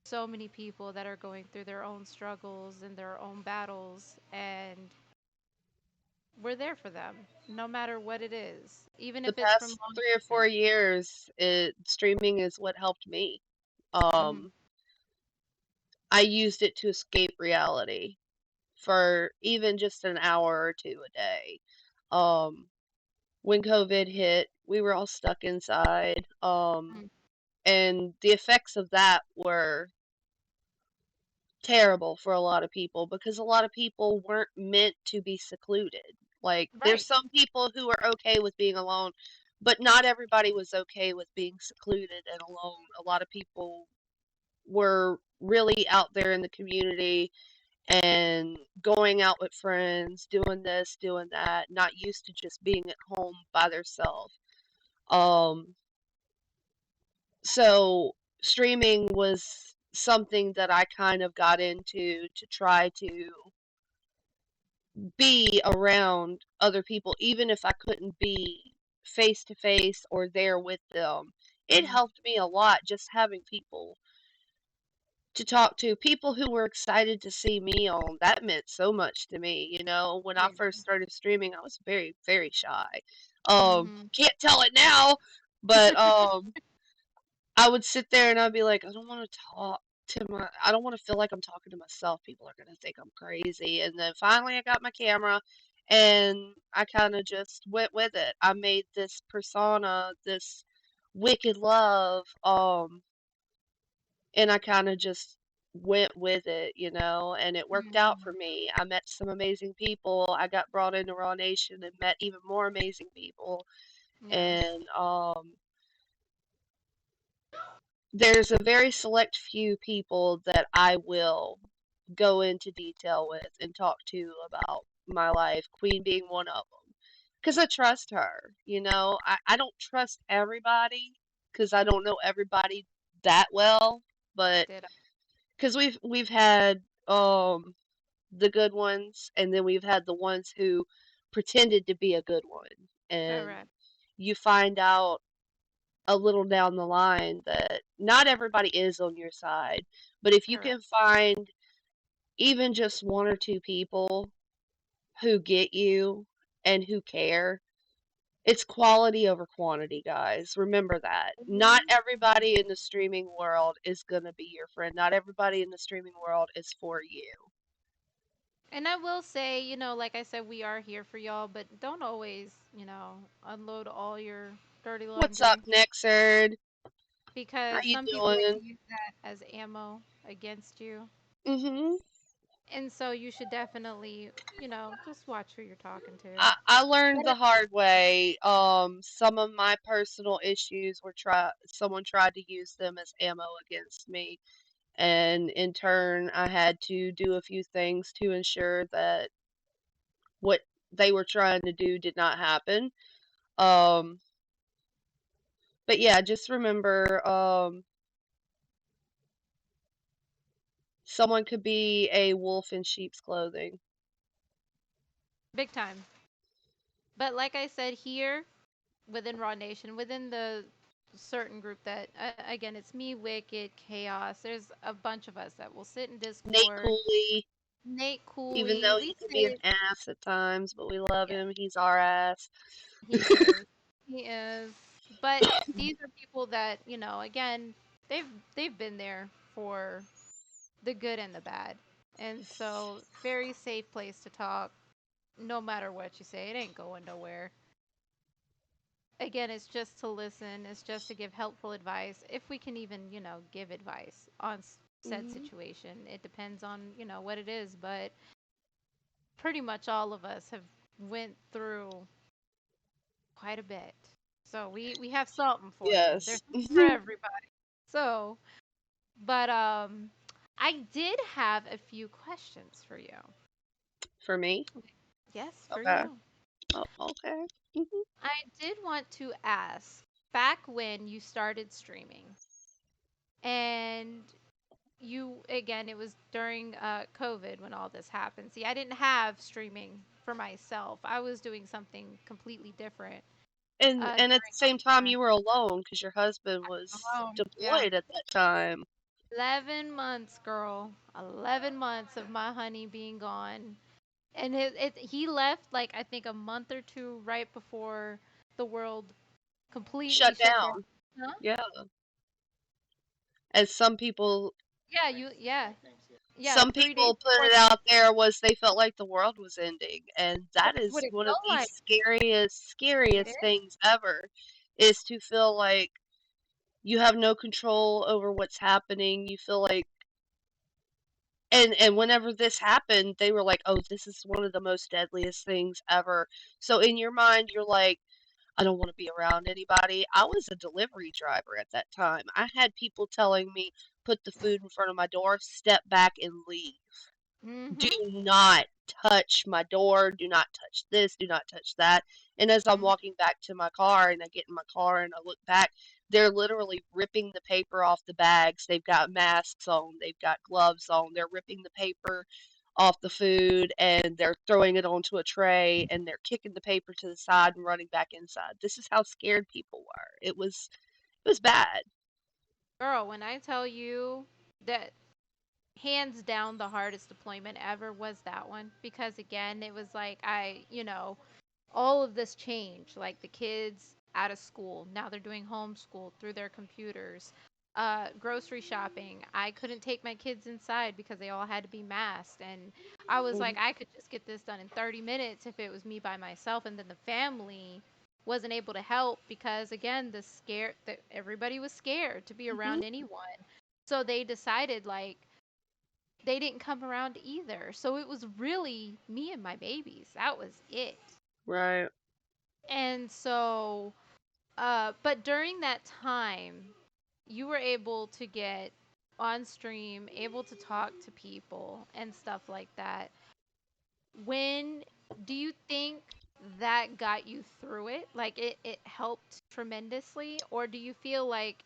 so many people that are going through their own struggles and their own battles, and we're there for them, no matter what it is, even The if it's from past long 3 or 4 years, streaming is what helped me. distance. Um, I used it to escape reality for even just an hour or two a day. Um, when COVID hit, we were all stuck inside. Hmm. And the effects of that were terrible for a lot of people because a lot of people weren't meant to be secluded. Like, there's Right. some people who are okay with being alone, but not everybody was okay with being secluded and alone. A lot of people were really out there in the community and going out with friends, doing this, doing that, not used to just being at home by themselves. Um, so streaming was something that I kind of got into to try to be around other people, even if I couldn't be face to face or there with them. It Hmm. helped me a lot just having people to talk to, people who were excited to see me on. That meant so much to me. When I Yeah. first started streaming, I was very, very shy. Hmm. Can't tell it now, but I would sit there and I'd be like, I don't want to talk I don't want to feel like I'm talking to myself. People are going to think I'm crazy. And then finally I got my camera and I kind of just went with it. I made this persona, this wicked love, and I kind of just went with it, and it worked out for me. I met some amazing people. I got brought into Raw Nation and met even more amazing people. Yeah. And there's a very select few people that I will go into detail with and talk to about my life, Queen being one of them. Because I trust her, I don't trust everybody because I don't know everybody that well, but Did I? because we've had the good ones, and then we've had the ones who pretended to be a good one, and Correct. you find out a little down the line that not everybody is on your side. But if you Correct. can find even just one or two people who get you and who care, it's quality over quantity, guys. Remember that. Not Mhm. everybody in the streaming world is going to be your friend. Not everybody in the streaming world is for you. And I will say, like I said, we are here for y'all, but don't always, unload all your dirty What's up, laundry Nexerd? How because you some people doing? can use that as ammo against you. Mhm. And so you should definitely, just watch who you're talking to. I learned But the hard way. Some of my personal issues were someone tried to use them as ammo against me, and in turn, I had to do a few things to ensure that what they were trying to do did not happen. Um, but yeah, just remember, someone could be a wolf in sheep's clothing. big time. But like I said, here within Raw Nation, within the certain group that, again, it's me, Wicked, Chaos. There's a bunch of us that will sit in Nate Discord. Cooley, Nate even Cooley, though we he can be an sit. ass at times, but we love Yeah, him. He's our ass. he is. He is. But these are people that, again, they've they've been there for the good and the bad. And so very safe place to talk no matter what you say. It ain't going nowhere. Again, it's just to listen, it's just to give helpful advice. If we can even, give advice on said Hmm. situation. It depends on, what it is, but pretty much all of us have went through quite a bit. So we have something for you. There's Yes. something for everybody. So, but I did have a few questions for you. For me? Yes, for Okay. you. Oh, okay. Hmm. I did want to ask back when you started streaming and you, again, it was during COVID when all this happened. See, I didn't have streaming for myself. I was doing something completely different And at the during same that time, time. you were alone because your husband was Oh, yeah. deployed at that time. 11 months, girl. 11 months of my honey being gone. And he left like I think a month or two right before the world completely Shut shut down. down. Huh? Yeah. As some people Yeah, yeah, some 3 days people put before it out there was they felt like the world was ending, and that that's what is it one of felt the like. It scariest is. things ever, is to feel like you have no control over what's happening. You feel like, and whenever this happened, they were like, "Oh, this is one of the most deadliest things ever." So in your mind, you're like, "I don't want to be around anybody." I was a delivery driver at that time. I had people telling me, "Put the food in front of my door, step back and leave. Do Mhm. not touch my door. Do not touch this. Do not touch that." And as I'm Mhm. walking back to my car and I get in my car and I look back, they're literally ripping the paper off the bags. They've got masks on. They've got gloves on. They're ripping the paper off the food and they're throwing it onto a tray and they're kicking the paper to the side and running back inside. This is how scared people were. It was bad. Girl, when I tell you that hands down the hardest deployment ever was that one because again, it was like all of this change, like the kids out of school, now they're doing homeschool through their computers. Grocery shopping, I couldn't take my kids inside because they all had to be masked, and I was Mhm. like, I could just get this done in 30 minutes if it was me by myself, and then the family wasn't able to help because again, the scare that everybody was scared to be Mhm. around anyone, so they decided like they didn't come around either, so it was really me and my babies, that was it. Right. And so, but during that time, you were able to get on stream, able to talk to people and stuff like that. When do you think that got you through it? Like it helped tremendously? Or do you feel like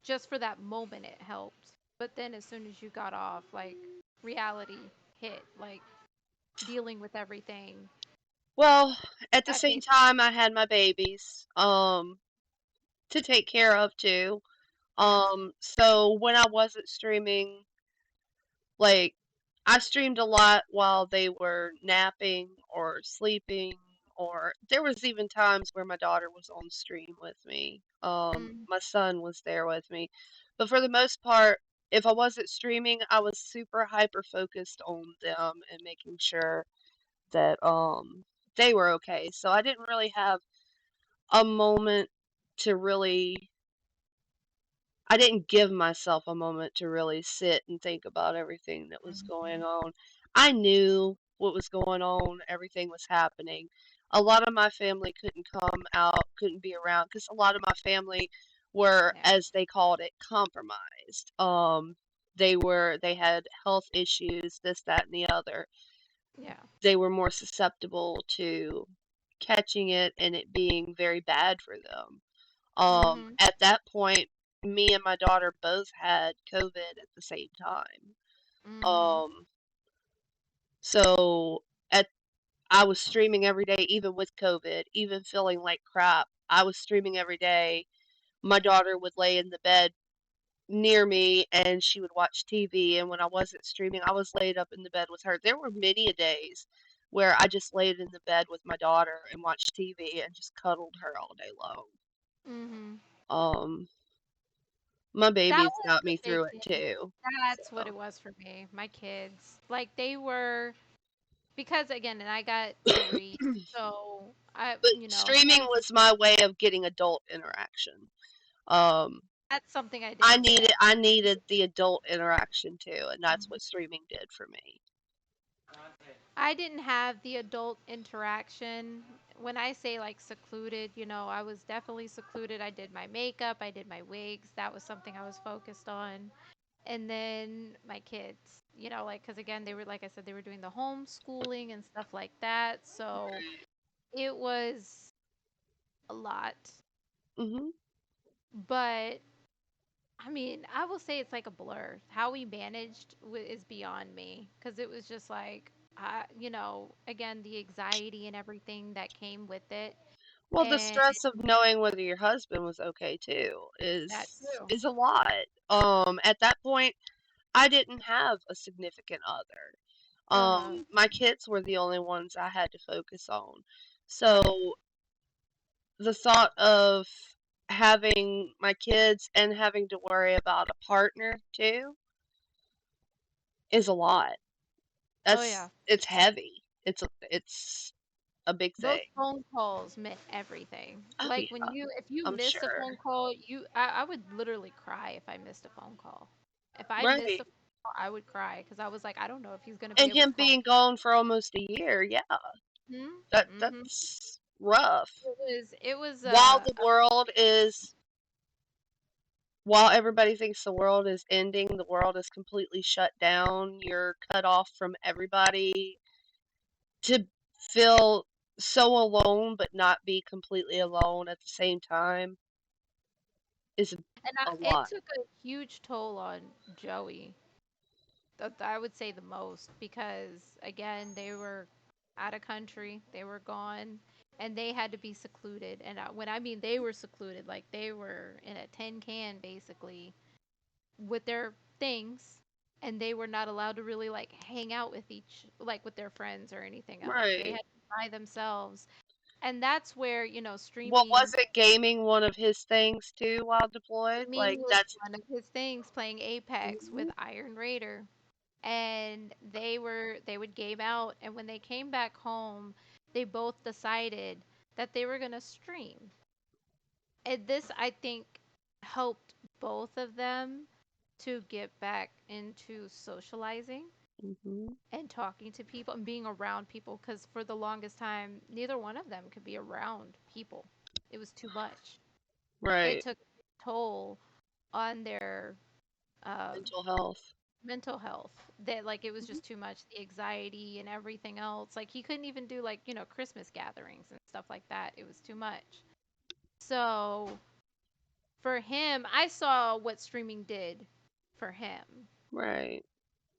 just for that moment it helped? But then as soon as you got off, like reality hit, like dealing with everything Well, at the that same came. time, I had my babies to take care of too. Yeah. So when I wasn't streaming, like I streamed a lot while they were napping or sleeping, or there was even times where my daughter was on stream with me. Mm, My son was there with me. But for the most part, if I wasn't streaming, I was super hyper focused on them and making sure that they were okay. So I didn't really have a moment to really I didn't give myself a moment to really sit and think about everything that was going on. I knew what was going on, everything was happening. A lot of my family couldn't come out, couldn't be around because a lot of my family were, yeah. as they called it, compromised. They had health issues, this, that, and the other. Yeah. They were more susceptible to catching it and it being very bad for them. Mhm. At that point, me and my daughter both had COVID at the same time. Mhm. Um, so at I was streaming every day, even with COVID, even feeling like crap. I was streaming every day. My daughter would lay in the bed near me and she would watch TV. And when I wasn't streaming, I was laid up in the bed with her. There were many a days where I just laid in the bed with my daughter and watched TV and just cuddled her all day long. Mhm. Um, my That babies was got the me big through it thing. too. That's what So, it was for me. My kids, like they were because again, and I got 3, so but I streaming was was my way of getting adult interaction. Um, that's something I I didn't needed get. I needed the adult interaction too, and that's Mhm. what streaming did for me. I didn't have the adult interaction. When I say like secluded, I was definitely secluded. I did my makeup, I did my wigs. That was something I was focused on. And then my kids, like, because again, they were, like I said, they were doing the homeschooling and stuff like that. So it was a lot. Mhm. But I mean, I will say it's like a blur. How we managed is beyond me because it was just like, again, the anxiety and everything that came with it. Well, the And stress of knowing whether your husband was okay too that too. is a lot. At that point, I didn't have a significant other. Uh-huh. My kids were the only ones I had to focus on. So Right. the thought of having my kids and having to worry about a partner too is a lot. Oh yeah. It's heavy. It's a big Those thing. phone calls meant everything. Oh Like when yeah, if you I'm missed a sure. phone call, I would literally cry if I missed a phone call. If I missed a Right. phone call, I would cry because I was like, I don't know if he's gonna be And able to him call. being gone for almost a year, yeah, Hmm. Hmm. that's rough. It was While the world is while everybody thinks the world is ending, the world is completely shut down. You're cut off from everybody. To feel so alone but not be completely alone at the same time is a it lot. took a huge toll on Joey. I would say the most because again, they were out of country, they were gone, and they had to be secluded. And when I mean they were secluded, like they were in a tin can basically with their things, and they were not allowed to really like hang out with like with their friends or anything else. They Right. had to be by themselves, and that's where What streaming. was it, gaming one of his things too while deployed? Gaming Like was that's one of his things, playing Apex with Mhm. Iron Raider. And they would game out, and when they came back home, they both decided that they were going to stream. And this, I think, helped both of them to get back into socializing Mhm. and talking to people and being around people, because for the longest time neither one of them could be around people. It was too much. It Right. took a toll on their um, Mental health. mental health, that like it was Mhm. just too much, the anxiety and everything else. Like he couldn't even do like Christmas gatherings and stuff like that. It was too much. So for him, I saw what streaming did for him. Right.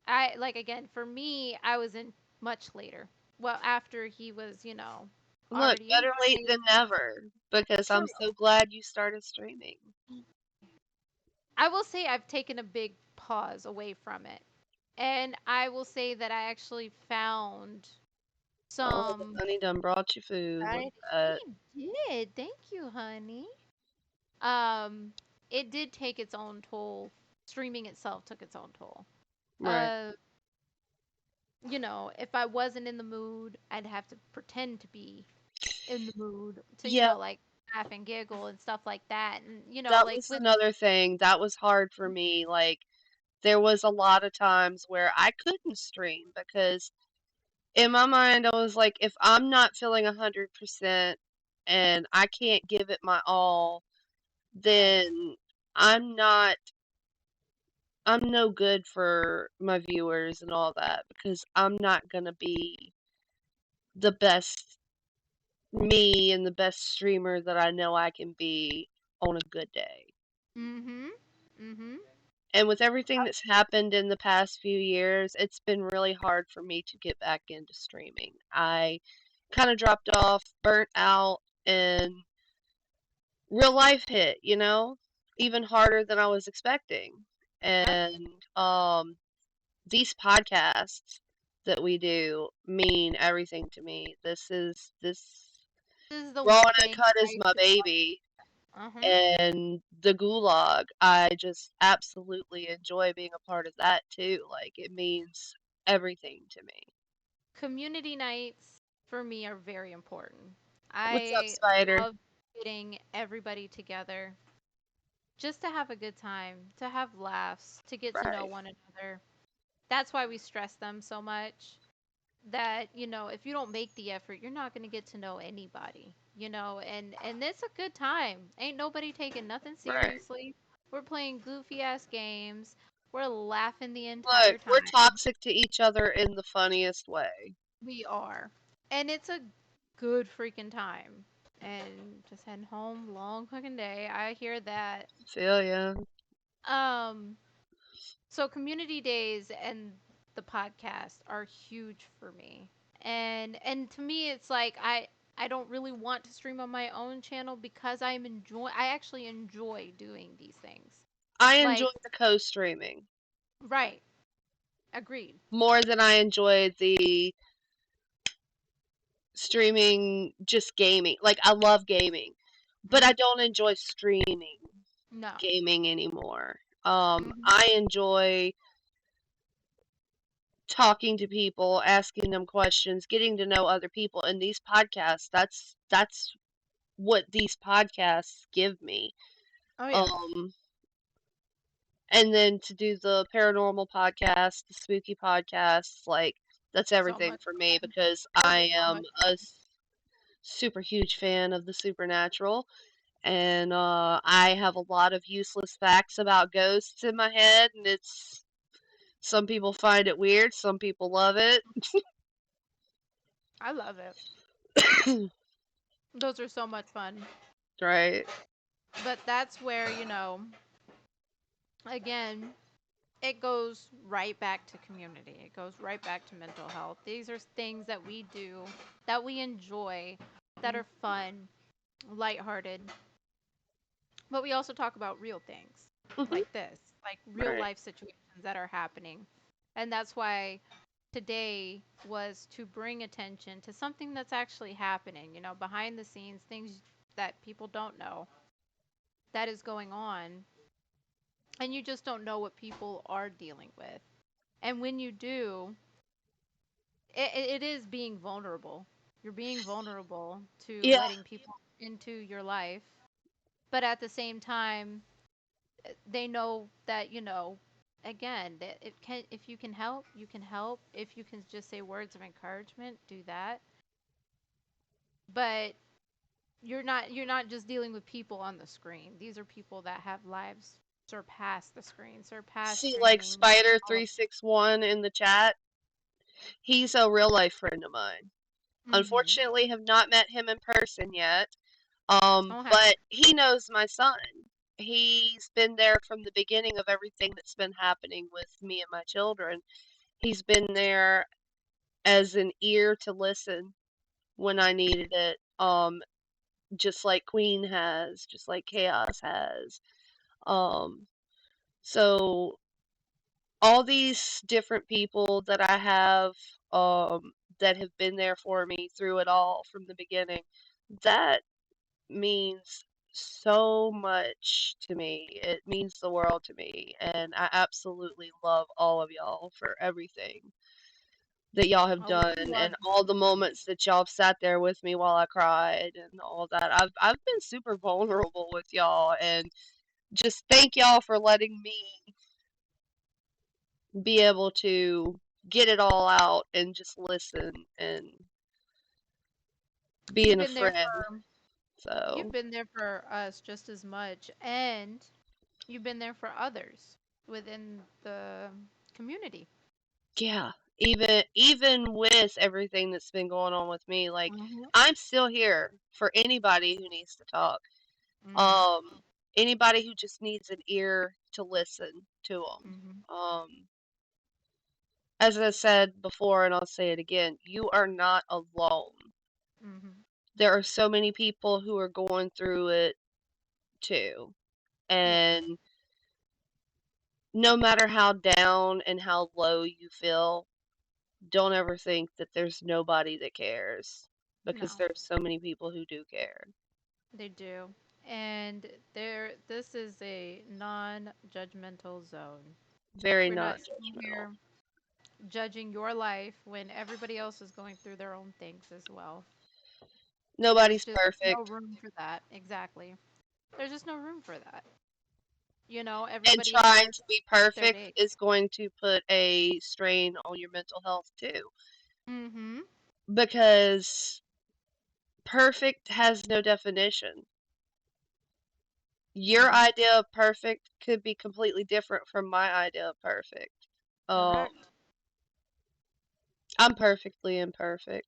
I like, again, for me, I was in much later, well, after he was Look, already in better late life. than never because True. I'm so glad you started streaming. I will say I've taken a big pause away from it, and I will say that I actually found Oh, the some. honey done brought you food. Look I at that. He did. Thank you, honey. Um, it did take its own toll. Streaming itself took its own toll. Right. Uh, if I wasn't in the mood, I'd have to pretend to be in the mood to, Yeah, like laugh and giggle and stuff like that. And that like was with. another thing that was hard for me. Like there was a lot of times where I couldn't stream because in my mind I was like, if I'm not feeling 100% and I can't give it my all, Right. then I'm not I'm no good for my viewers and all that because I'm not gonna be the best me and the best streamer that I know I can be on a good day. Mm-hmm. Mm-hmm. And with everything that's happened in the past few years, it's been really hard for me to get back into streaming. I kind of dropped off, burnt out, and real life hit, even harder than I was expecting. Yep. And these podcasts that we do mean everything to me. This This is the Raw one and thing Uncut is I my could. baby, Uh-huh. and the Gulag, I just absolutely enjoy being a part of that too. Like it means everything to me. Community nights for me are very important. What's up, I Spider? love getting everybody together just to have a good time, to have laughs, to get to know Right, one another. That's why we stress them so much. That, if you don't make the effort, you're not going to get to know anybody, and it's a good time. Ain't nobody taking nothing right. seriously. We're playing goofy ass games. We're laughing the Look, entire we're time. toxic to each other in the funniest way. We are. And it's a good freaking time. And just heading home, long fucking day. I hear that. Feel ya. Um, so community days and the podcast are huge for me. And to me it's like I don't really want to stream on my own channel because I actually enjoy doing these things. I enjoy Like, the co-streaming. right. Agreed. more than I enjoy the streaming, just gaming. Like, I love gaming, but I don't enjoy streaming No. gaming anymore. Mhm. I enjoy talking to people, asking them questions, getting to know other people. And these podcasts, that's what these podcasts give me. Oh yeah. And then to do the paranormal podcast, the spooky podcasts, like, that's So everything much for me fun. because Those I are so am much a fun. super huge fan of the supernatural. And I have a lot of useless facts about ghosts in my head, and it's some people find it weird, some people love it. I love it. Those are so much fun. Right? But that's where, again, it goes right back to community. It goes right back to mental health. These are things that we do, that we enjoy, that are fun, lighthearted. But we also talk about real things Hmm. like this, like real Right. life situations that are happening. And that's why today was to bring attention to something that's actually happening, behind the scenes, things that people don't know that is going on. And you just don't know what people are dealing with. And when you do, it is being vulnerable. You're being vulnerable to Yeah. letting people into your life. But at the same time, they know that, again, that it can, if you can help, you can help. If you can just say words of encouragement, do that. But you're not just dealing with people on the screen. These are people that have lives surpass the screen, surpass See, like streaming. All of Spider361 in the chat, he's a real life friend of mine. Mhm. Unfortunately, have not met him in person yet. Oh, have But he knows my son. He's been there from the beginning of everything that's been happening with me and my children. He's been there as an ear to listen when I needed it. Just like Queen has, just like Chaos has. Um, so all these different people that I have, that have been there for me through it all from the beginning, that means so much to me. It means the world to me, and I absolutely love all of y'all for everything that y'all have oh, well, done we love and all the you. moments that y'all have sat there with me while I cried and all that. I've been super vulnerable with y'all, and just thank y'all for letting me be able to get it all out and just listen and You've being a been there friend. for you've So, been there for us just as much, and you've been there for others within the community. yeah, even with everything that's been going on with me, like, Mhm. I'm still here for anybody who needs to talk. Mhm. Um, Anybody who just needs an ear to listen to them. Mhm. As I said before, and I'll say it again, you are not alone. Mhm. There are so many people who are going through it too. Yes. And no matter how down and how low you feel, don't ever think that there's nobody that cares because No, there's so many people who do care. they do. And this is a non-judgmental zone. Very We're not not sitting judgmental. here judging your life when everybody else is going through their own things as well. There's Nobody's just no perfect. room for that. Exactly. There's just no room for that. And Everybody trying has to be their perfect days. is going to put a strain on your mental health too. Mhm. Because perfect has no definition. Your Mhm. idea of perfect could be completely different from my idea of perfect. Um, Correct. I'm perfectly imperfect.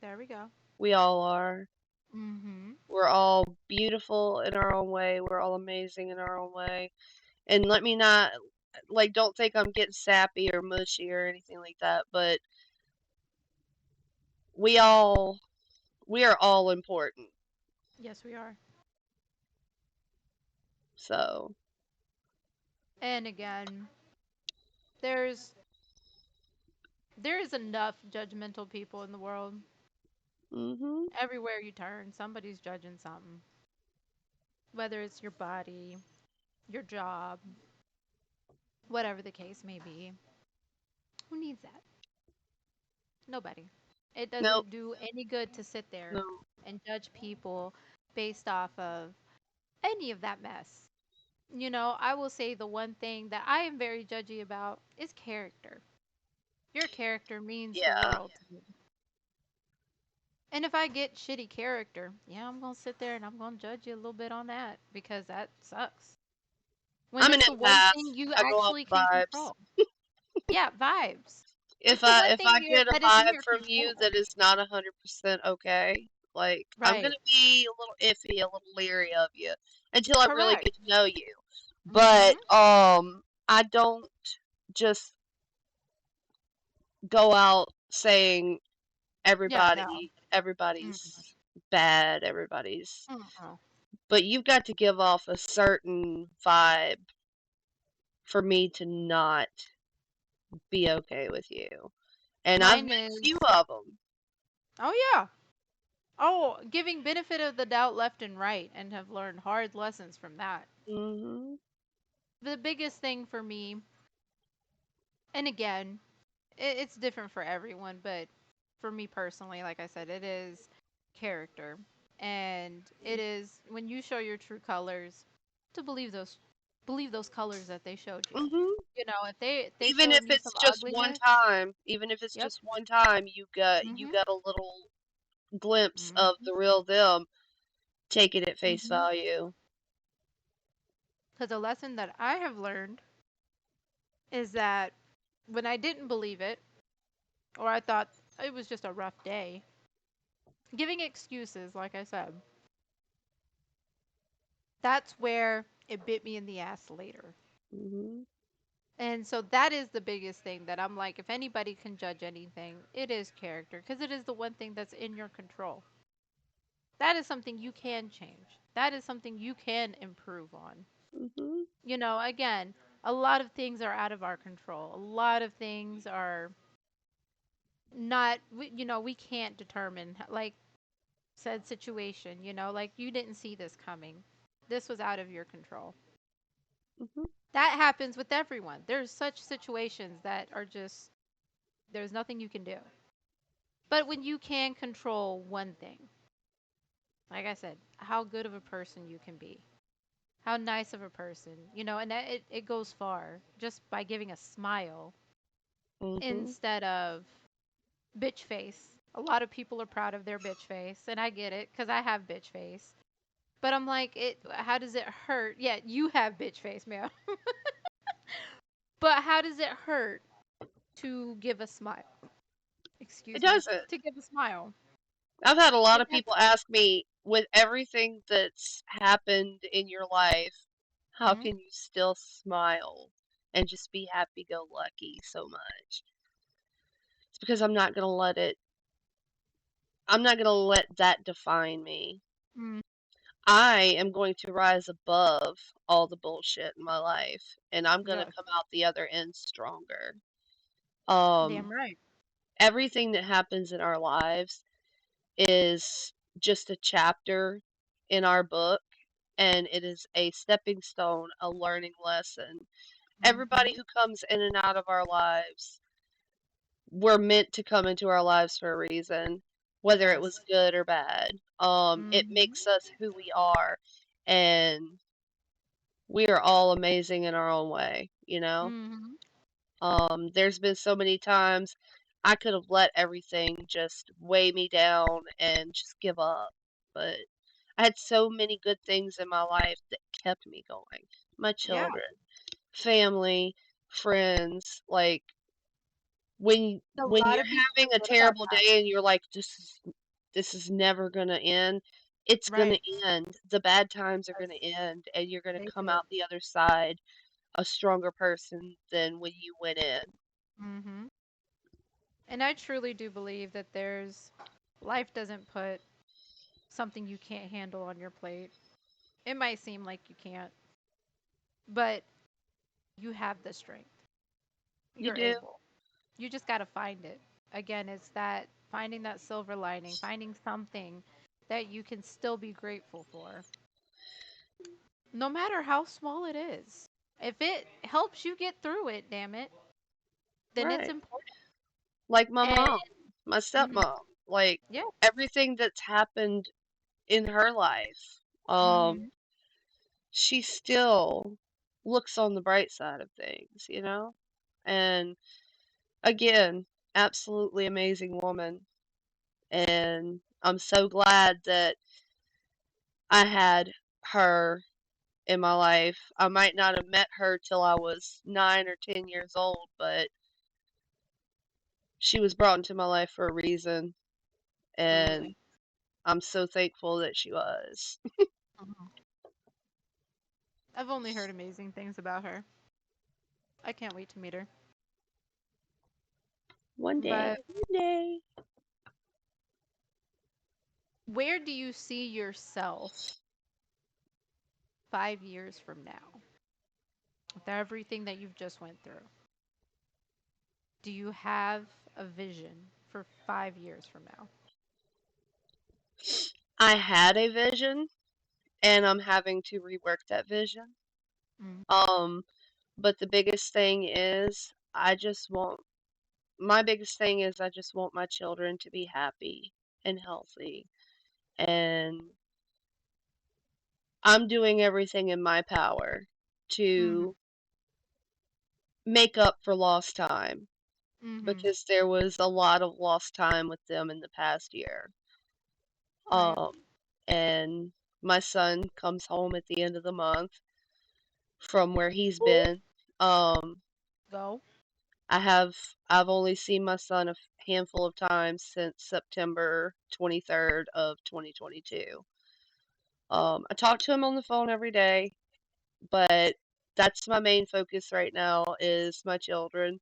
There we go. We all are. Mhm. We're all beautiful in our own way. We're all amazing in our own way. And let me not, like, don't think I'm getting sappy or mushy or anything like that, but we all, we are all important. Yes, we are. So, And again, there's there is enough judgmental people in the world. Mm-hmm. Everywhere you turn, somebody's judging something. Whether it's your body, your job, whatever the case may be. Who needs that? Nobody. It Nope. doesn't do any good to sit there No. and judge people based off of any of that mess. You know, I will say the one thing that I am very judgy about is character. Your character means the Yeah. world to me. And if I get shitty character, yeah, I'm going to sit there and I'm going to judge you a little bit on that because that sucks. When I'm an it's the one empath. thing you I go off actually can vibes. control. Yeah, vibes. It's If the I one if thing I get a that is in vibe your from you control. that is not 100% okay, like I'm Right. gonna be a little iffy, a little leery of you until I really Correct. get to know you. Mhm. But I don't just go out saying Yeah, no. Mm-mm. everybody's bad, everybody's. Mm-mm. But you've got to give off a certain vibe for me to not be okay with you. And I've Mine met a few is, of them. oh yeah. Oh, giving benefit of the doubt left and right and have learned hard lessons from that. Mhm. The biggest thing for me, and again, it's different for everyone, but for me personally, like I said, it is character. And it is when you show your true colors to believe those colors that they showed you. Mhm. You know, if they Even if showing you some it's just one ugliness, time, even if it's yep. just one time, you Mhm. got a little glimpse of Mhm. the real them. Take it at face Mhm. value. Cuz a lesson that I have learned is that when I didn't believe it or I thought it was just a rough day, giving excuses, like I said, that's where it bit me in the ass later. Mhm. And so that is the biggest thing that I'm like, if anybody can judge anything, it is character because it is the one thing that's in your control. That is something you can change. That is something you can improve on. Mhm. You know, again, a lot of things are out of our control. A lot of things are not, you know, we can't determine, like said situation, you know, like you didn't see this coming. This was out of your control. Mhm. That happens with everyone. There's such situations that are just, there's nothing you can do. But when you can control one thing, like I said, how good of a person you can be, how nice of a person, you know, and it goes far just by giving a smile Mhm. instead of bitch face. A lot of people are proud of their bitch face, and I get it because I have bitch face. But I'm like, it. How does it hurt? Yeah, you have bitch face, man. But how does it hurt to give a smile? It Excuse me. doesn't. To give a smile. I've had a lot It of people doesn't. ask me, with everything that's happened in your life, how Mhm. can you still smile and just be happy go lucky so much? It's because I'm not going to let that define me. Mm. I am going to rise above all the bullshit in my life and I'm going to Yes. come out the other end stronger. Damn Um right. Everything that happens in our lives is just a chapter in our book, and it is a stepping stone, a learning lesson. Everybody Mhm. who comes in and out of our lives, we're meant to come into our lives for a reason, whether it was Yes. good or bad. It Mhm. makes us who we are, and we are all amazing in our own way, you know? Mhm. There's been so many times I could have let everything just weigh me down and just give up. But I had so many good things in my life that kept me going. My Yeah. children, family, friends. Like A when lot you're of people having a forget about terrible that. day and you're like, this is never gonna end. It's gonna Right. end. The bad times are Yes, gonna end, and you're gonna they come do. out the other side a stronger person than when you went in. Mhm. And I truly do believe that there's life doesn't put something you can't handle on your plate. It might seem like you can't, but you have the strength. You You're do. able. You just got to find it. Again, it's that finding that silver lining, finding something that you can still be grateful for, no matter how small it is. If it helps you get through it, damn it, then it's Right. important. Like my And mom, my mhm, stepmom, like yeah, everything that's happened in her life, hmm she still looks on the bright side of things, you know? And again, absolutely amazing woman. And I'm so glad that I had her in my life. I might not have met her till I was 9 or 10 years old, but she was brought into my life for a reason, and absolutely. I'm so thankful that she was. Mhm. I've only heard amazing things about her. I can't wait to meet her. One day, But one day. where do you see yourself 5 years from now with everything that you've just went through? Do you have a vision for 5 years from now? I had a vision, and I'm having to rework that vision. Mm, Um, but the biggest thing is, my biggest thing is I just want my children to be happy and healthy. And I'm doing everything in my power mhm, to make up for lost time mhm. because there was a lot of lost time with them in the past year. Right. Um, and my son comes home at the end of the month from where he's Ooh. been. Um, Go. I have I've only seen my son a handful of times since September 23rd of 2022. I talk to him on the phone every day, but that's my main focus right now is my children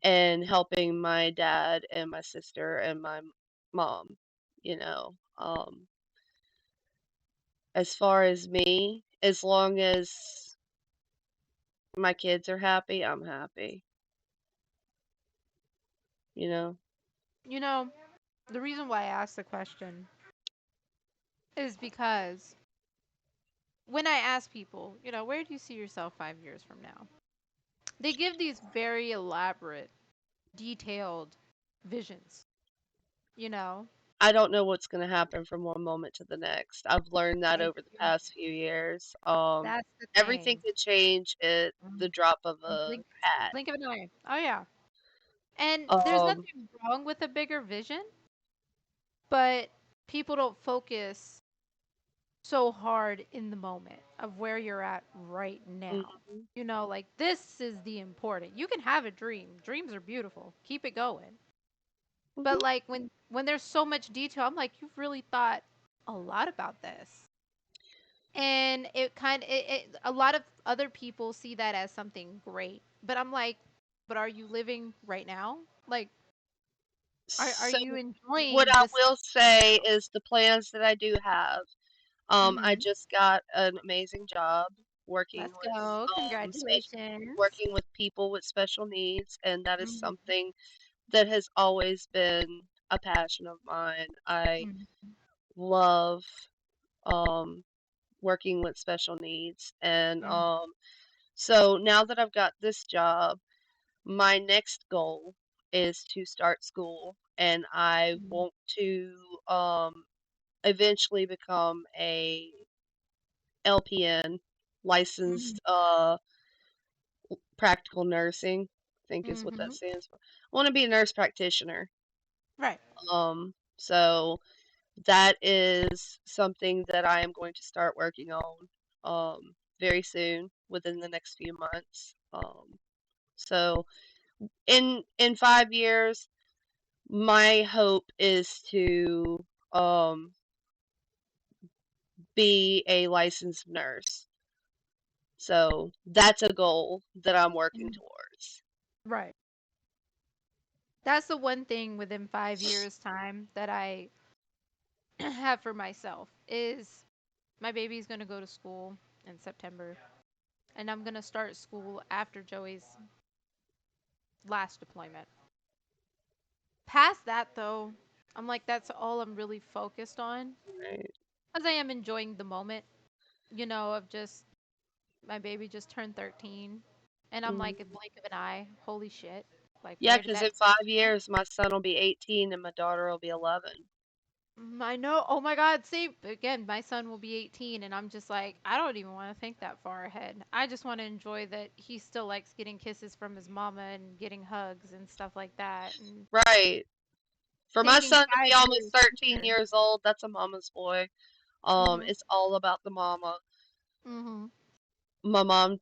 and helping my dad and my sister and my mom, you know. As far as me, as long as my kids are happy, I'm happy, you know. You know, the reason why I asked the question is because when I ask people, where do you see yourself 5 years from now? They give these very elaborate, detailed visions, you know? I don't know what's going to happen from one moment to the next. I've learned that Thank over the you. past few years. That's the Everything thing. could change at Mhm. the drop of In a blink, hat. blink of an eye. Oh, yeah. And there's Um, nothing wrong with a bigger vision, but people don't focus so hard in the moment of where you're at right now. mhm, Like this is the important. You can have a dream. Dreams are beautiful. Keep it going. mhm. But like when there's so much detail, I'm like, you've really thought a lot about this. And a lot of other people see that as something great. But I'm like, but are you living right now? Like, are So you what enjoying I this? will say is the plans that I do have. I Mm-hmm. just got an amazing job working Let's with go. Congratulations. working with people with special needs, and that is Mm-hmm. something that has always been a passion of mine. I Mm-hmm. love um, working with special needs, and so now that I've got this job, my next goal is to start school, and I Mm-hmm. want to um, eventually become a LPN, Mm-hmm. licensed practical nursing, I think is what that Mm-hmm. stands for. I want to be a nurse practitioner. Right. So that is something that I am going to start working on very soon, within the next few months. So in 5 years, my hope is to um, be a licensed nurse. So that's a goal that I'm working Mhm. towards. Right. That's the one thing within 5 years' time that I have for myself is my baby's gonna go to school in September, and I'm gonna start school after Joey's last deployment. Past that, though, I'm like, that's all I'm really focused on. Right. Because I am enjoying the moment, of just, my baby just turned 13. And I'm Mhm. like, a blink of an eye. Holy shit. Like, Yeah, where did because that in 5 years, my son will be 18 and my daughter will be 11. I know. Oh my God. See, again, my son will be 18, and I'm just like, I don't even want to think that far ahead. I just want to enjoy that he still likes getting kisses from his mama and getting hugs and stuff like that. And Right. For my thinking son to be 5 years almost 13 later. years old, that's a mama's boy. Mhm. It's all about the mama. Mhm. My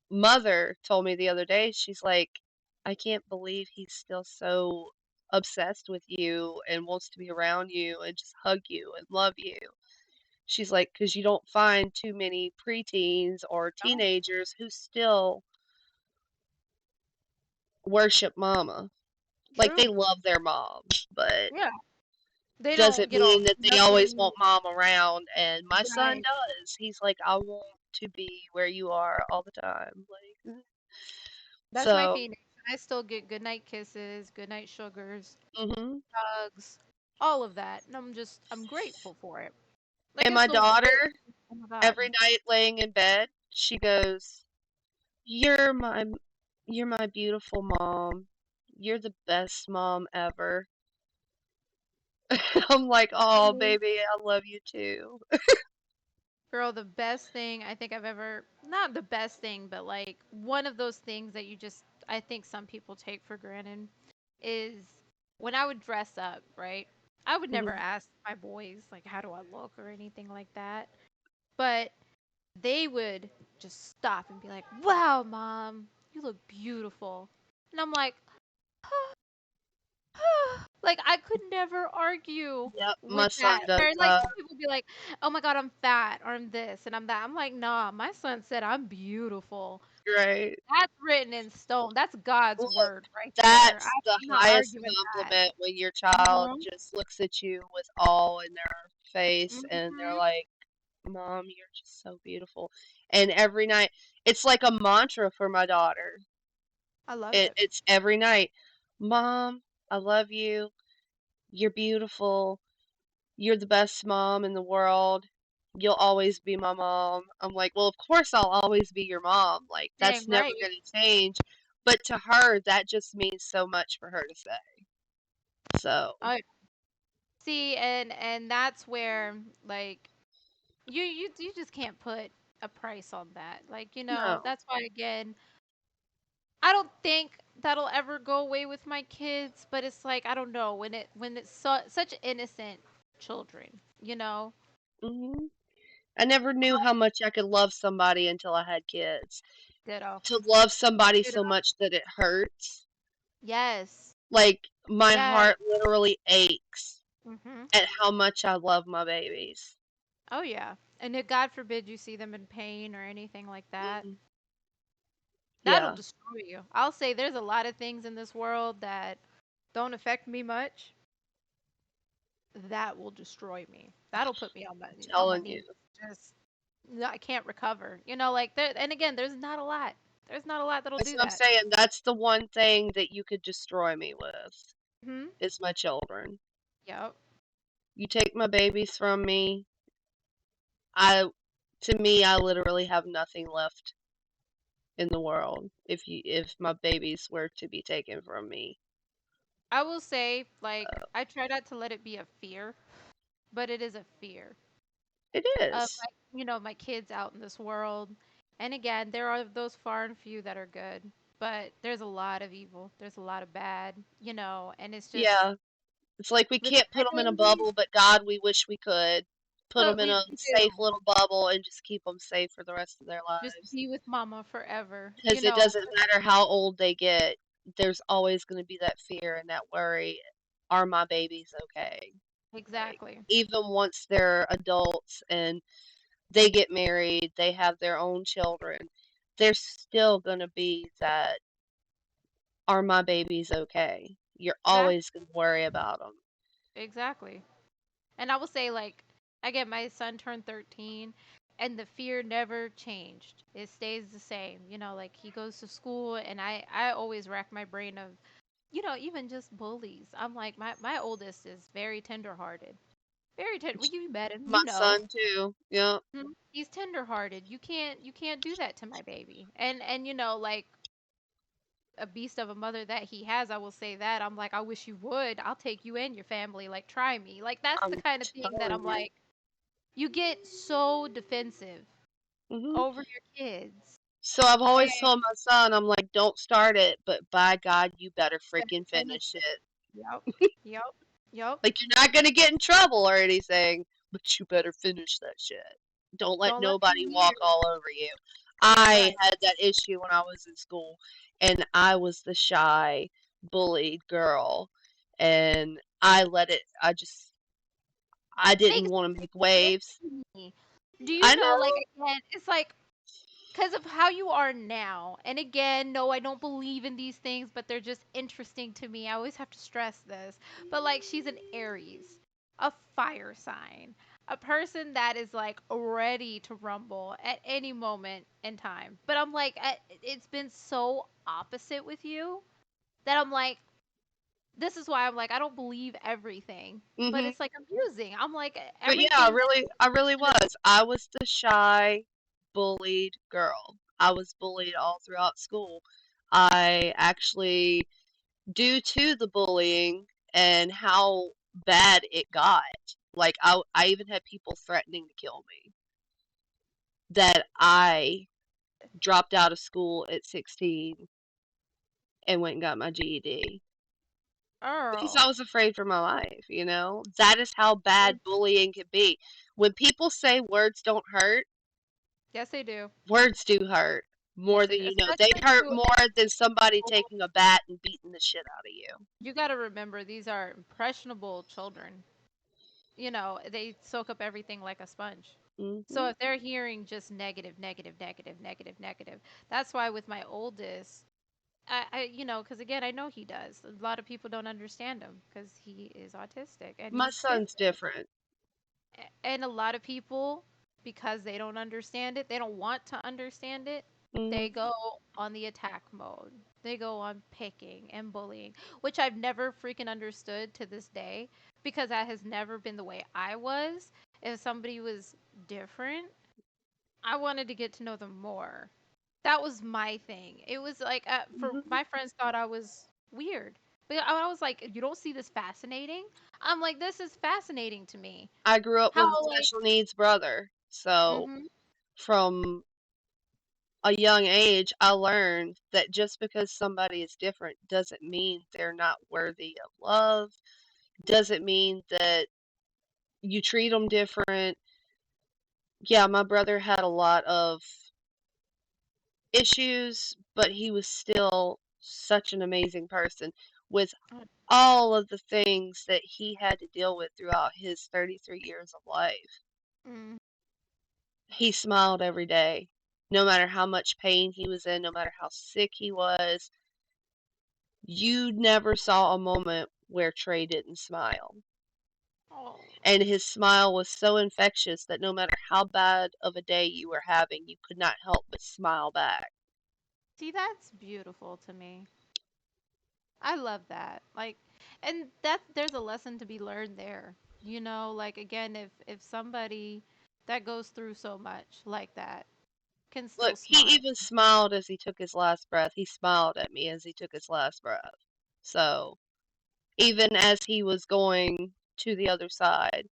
mother told me the other day, she's like, I can't believe he's still so obsessed with you and wants to be around you and just hug you and love you. She's like, because you don't find too many preteens or No. teenagers who still worship mama. Like True. they love their mom, but Yeah. They don't doesn't get all mean that they always nothing want mom around. And my son right. does. He's like, I want to be where you are all the time. Like, That's my so, Phoenix. I still get goodnight kisses, goodnight sugars, hmm hugs, all of that, and I'm grateful for it. Like And it's my the way. daughter, Oh my God. every night laying in bed, she goes, "You're my, you're my beautiful mom. You're the best mom ever." I'm like, "Oh, baby, I love you too." Girl, the best thing I think I've ever, not the best thing, but like one of those things that I think some people take for granted is when I would dress up, right? I would never Mhm. ask my boys, like, how do I look or anything like that. But they would just stop and be like, wow, mom, you look beautiful. And I'm like, like I could never argue Yep, my with son that. does Or like that. some people be like, "Oh my God, I'm fat," or "I'm this," and "I'm that." I'm like, "Nah, my son said I'm beautiful. Right. That's written in stone. That's God's Well, word right there. that's the I'm not highest arguing that." compliment when your child Mhm. just looks at you with awe in their face and they're Mhm. like, Mom, you're just so beautiful. And every night, it's like a mantra for my daughter. I love it. It's every night, Mom, I love you. You're beautiful. You're the best mom in the world. You'll always be my mom. I'm like, well, of course I'll always be your mom. Like, Dang that's never right. going to change. But to her, that just means so much for her to say. So, I see, and that's where like you just can't put a price on that. Like, no. that's why again I don't think that'll ever go away with my kids, but it's like I don't know when it's such innocent children, hmm I never knew how much I could love somebody until I had kids. Ditto. To love somebody Ditto. so much that it hurts. Yes. Like, my Yes. heart literally aches Mhm. at how much I love my babies. Oh yeah. And if God forbid you see them in pain or anything like that, Mhm. that'll Yeah. destroy you. I'll say there's a lot of things in this world that don't affect me much. That will destroy me. That'll put me on my Telling you. knees. Just no, I can't recover. Like there. And again, there's not a lot. There's not a lot that'll That's do what I'm that. saying. That's the one thing that you could destroy me with, Hmm. is my children. Yep. You take my babies from me, I to me I literally have nothing left in the world if my babies were to be taken from me. I will say, like, I try not to let it be a fear, but it is a fear It of is. like, my kids out in this world. And again, there are those far and few that are good, but there's a lot of evil. There's a lot of bad, and it's just Yeah. It's like we the can't put them in a tendencies, bubble, but God, we wish we could put but them in we a do safe little bubble and just keep them safe for the rest of their just lives. be with mama forever, Because it doesn't matter how old they get, there's always going to be that fear and that worry. Are my babies okay? Like, exactly. even once they're adults and they get married, they have their own children, there's still going to be that, are my babies okay? You're Exactly. always going to worry about them. Exactly. And I will say, like, again, my son turned 13. and the fear never changed. It stays the same. Like he goes to school, and I always rack my brain of, even just bullies. I'm like, my oldest is very tenderhearted. Very tender. Well, you met him, My son too. Yeah. He's tenderhearted. You can't do that to my baby. And like a beast of a mother that he has, I will say that. I'm like, I wish you would. I'll take you and your family. Like, try me. Like, that's the I'm kind of thing that telling I'm you. like, you get so defensive Hmm. over your kids. So I've And always told my son, I'm like, don't start it, but by God, you better freaking finish finish it. it. Yep. Yep. Yep. Like, you're not gonna get in trouble or anything, but you better finish that shit. Don't let Don't let them nobody hear. walk all over you. I Right. had that issue when I was in school, and I was the shy, bullied girl, and I didn't Makes want to make sense waves. to me. Do I you know, like, know. again, it's like, because of how you are now. And again, no, I don't believe in these things, but they're just interesting to me. I always have to stress this. But like, she's an Aries, a fire sign, a person that is like ready to rumble at any moment in time. But I'm like, it's been so opposite with you that I'm like, this is why I'm like, I don't believe everything. But Hmm. it's like amusing. I'm like, But yeah, everything that I really kind of, was. I was the shy, bullied girl. I was bullied all throughout school. I actually, due to the bullying and how bad it got, like I even had people threatening to kill me. That I dropped out of school at 16 and went and got my GED because I girl. was afraid for my life, you know? That is how bad bullying can be. When people say words don't hurt, Yes, they do. words do hurt more Yes, they than do. you know. They Especially hurt to more than somebody taking a bat and beating the shit out of you. you got to remember these are impressionable children. They soak up everything like a sponge. So Hmm. if they're hearing just negative, negative, negative, negative, negative, that's why with my oldest, because again, I know he does. A lot of people don't understand him because he is autistic and My he's son's different. different. And a lot of people, because they don't understand it, they don't want to understand it, they Hmm. go on the attack mode. They go on picking and bullying, which I've never freaking understood to this day because that has never been the way I was. If somebody was different, I wanted to get to know them more. That was my thing. It was like, for Hmm. my friends thought I was weird. But I was like, you don't see this fascinating? I'm like, this is fascinating to me. I grew up with a How, like, special needs brother, so mhm. from a young age, I learned that just because somebody is different doesn't mean they're not worthy of love, doesn't mean that you treat them different. Yeah, my brother had a lot of issues, but he was still such an amazing person with all of the things that he had to deal with throughout his 33 years of life. Mm. He smiled every day, no matter how much pain he was in, no matter how sick he was. You never saw a moment where Trey didn't smile. Oh, And his smile was so infectious that no matter how bad of a day you were having, you could not help but smile back. see, that's beautiful to me. I love that. Like, and that there's a lesson to be learned there. Like again, if somebody that goes through so much like that can still Look, he smile. even smiled as he took his last breath. He smiled at me as he took his last breath. So, even as he was going to the other side,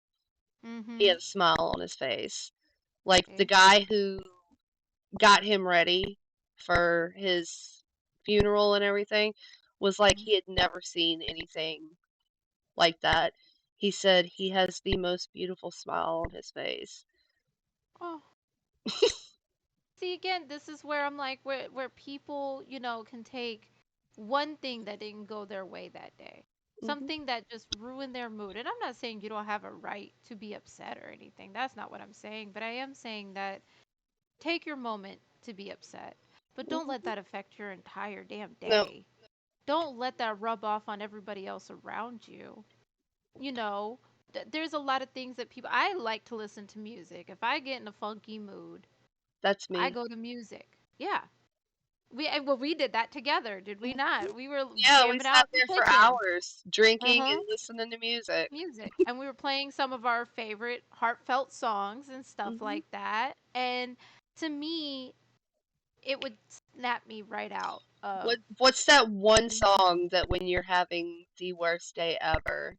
he Mm-hmm. had a smile on his face. Like the Okay. guy who got him ready for his funeral and everything was like Mhm. he had never seen anything like that. He said he has the most beautiful smile on his face. Oh, see, again, this is where I'm like, where people, can take one thing that didn't go their way that day, Hmm. something that just ruined their mood. And I'm not saying you don't have a right to be upset or anything. That's not what I'm saying. But I am saying that take your moment to be upset, but don't let Hmm. that affect your entire damn No. day. Don't let that rub off on everybody else around you. You know, there's a lot of things that people. I like to listen to music. If I get in a funky mood, That's I me. go to music. Yeah. Well, we did that together, did we not? We were Yeah, we jamming sat out in there the for kitchen. hours, drinking Uh-huh. and listening to music. Music. And we were playing some of our favorite heartfelt songs and stuff Hmm. like that. And to me, it would snap me right out of What's that one being in- song that when you're having the worst day ever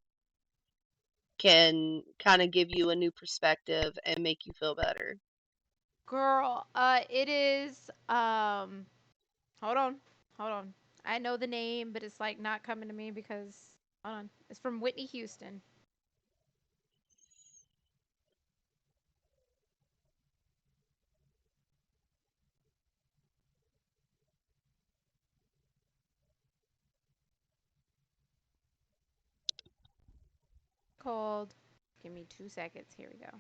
can kind of give you a new perspective and make you feel better? Girl, it is hold on. Hold on. I know the name, but it's like not coming to me because hold on. It's from Whitney Houston. Called give me 2 seconds. Here we go.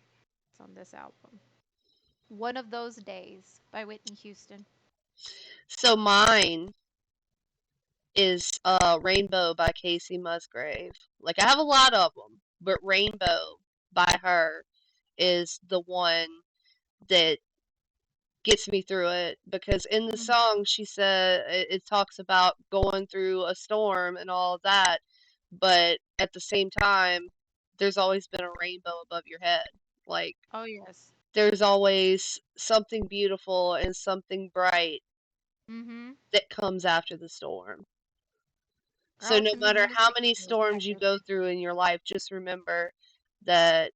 It's on this album. One of Those Days by Whitney Houston. So mine is Rainbow by Casey Musgrave. Like I have a lot of them, but Rainbow by her is the one that gets me through it because in the Mhm. song she said it talks about going through a storm and all of that, but at the same time there's always been a rainbow above your head. Like Oh yes. there's always something beautiful and something bright Mhm. that comes after the storm. So Girl, no to me, matter how music many is storms you go everything. through in your life, just remember that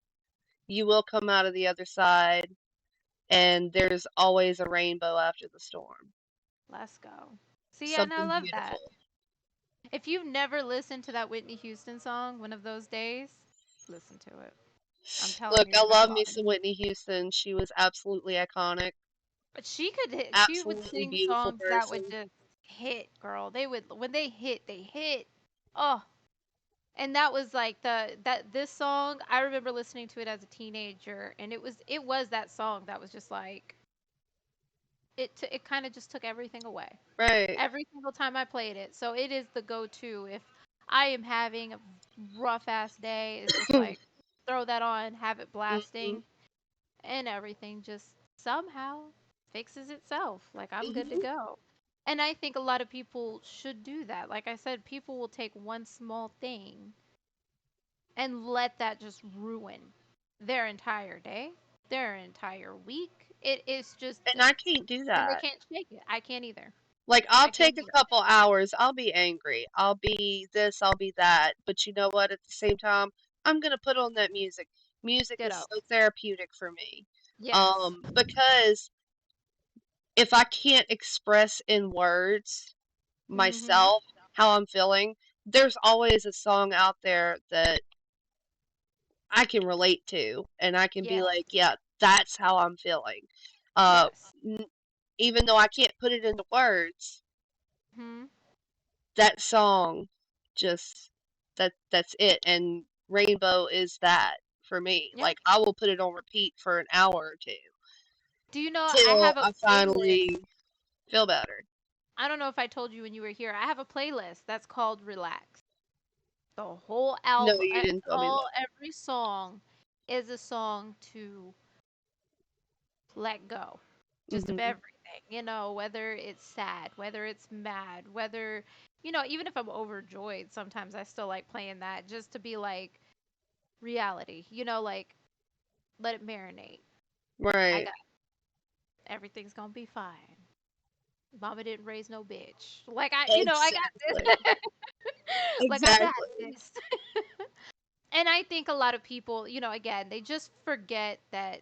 you will come out of the other side and there's always a rainbow after the storm. Let's go. See, and I Something love that. beautiful. If you've never listened to that Whitney Houston song, One of Those Days, listen to it. I'm telling Look, you, I you're gonna love love me it. some Whitney Houston. She was absolutely iconic. But she would Absolutely sing beautiful songs that would person. just hit, girl. They would when they hit. Oh, and that was like this song. I remember listening to it as a teenager, and it was that song that was just like it kind of just took everything away. Right. Every single time I played it. So it is the go-to if I am having a rough ass day. It's just like throw that on, have it Hmm. blasting, and everything just somehow fixes itself. Like I'm good to Hmm. go. And I think a lot of people should do that. Like I said, people will take one small thing and let that just ruin their entire day, their entire week. It is just, And I can't do and they that. can't shake it. I can't either. Like, I'll I can't take a either. couple hours. I'll be angry. I'll be this, I'll be that. But you know what? At the same time, I'm going to put on that music. Music is Ditto. so therapeutic for me. Yes. Because if I can't express in words Mhm. myself how I'm feeling, there's always a song out there that I can relate to, and I can be Yes. like, yeah, that's how I'm feeling. Uh, Yes. n- Even though I can't put it into words, Mhm. that song just that's it. And Rainbow is that for me. Yeah. Like I will put it on repeat for an hour or two Do you know I till have a I playlist? finally feel better. I don't know if I told you when you were here. I have a playlist that's called Relax. The whole No, album, you didn't tell me all that. every song is a song to let go. Just of Hmm. everything, whether it's sad, whether it's mad, whether, even if I'm overjoyed, sometimes I still like playing that just to be like reality, like let it marinate. I Right. got everything's gonna be fine. Mama didn't raise no bitch. Like I got Exactly. this. Like I got Exactly. this. And I think a lot of people, again, they just forget that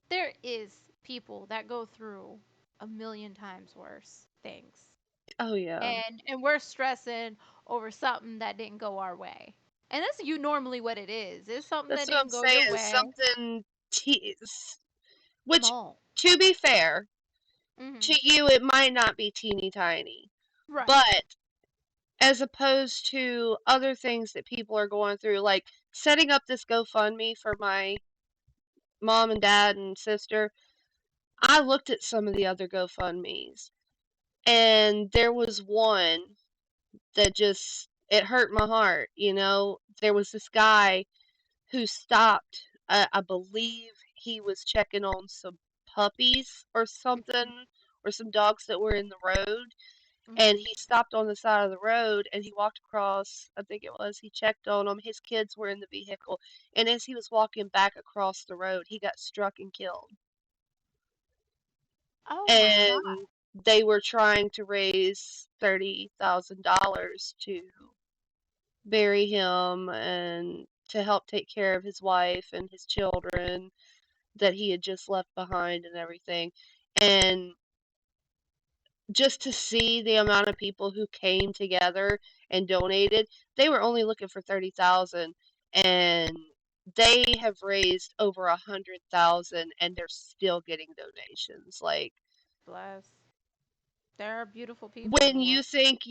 there is people that go through a million times worse things. Oh yeah. And we're stressing over something that didn't go our way. And that's you normally what it is. It's something That's that what I'm didn't go your saying. way. Something which Small. to be fair, Mhm. to you it might not be teeny tiny. Right. But as opposed to other things that people are going through, like setting up this GoFundMe for my mom and dad and sister, I looked at some of the other GoFundMes, and there was one that just it hurt my heart. There was this guy who stopped. I believe he was checking on some puppies or something, or some dogs that were in the road. And Mhm. he stopped on the side of the road and he walked across, I think it was, he checked on them. His kids were in the vehicle. And as he was walking back across the road, he got struck and killed. Oh my God. And they were trying to raise $30,000 to bury him and to help take care of his wife and his children that he had just left behind and everything. And just to see the amount of people who came together and donated, they were only looking for 30,000 and they have raised over 100,000 and they're still getting donations. Like Bless. There are beautiful people in when the world. you think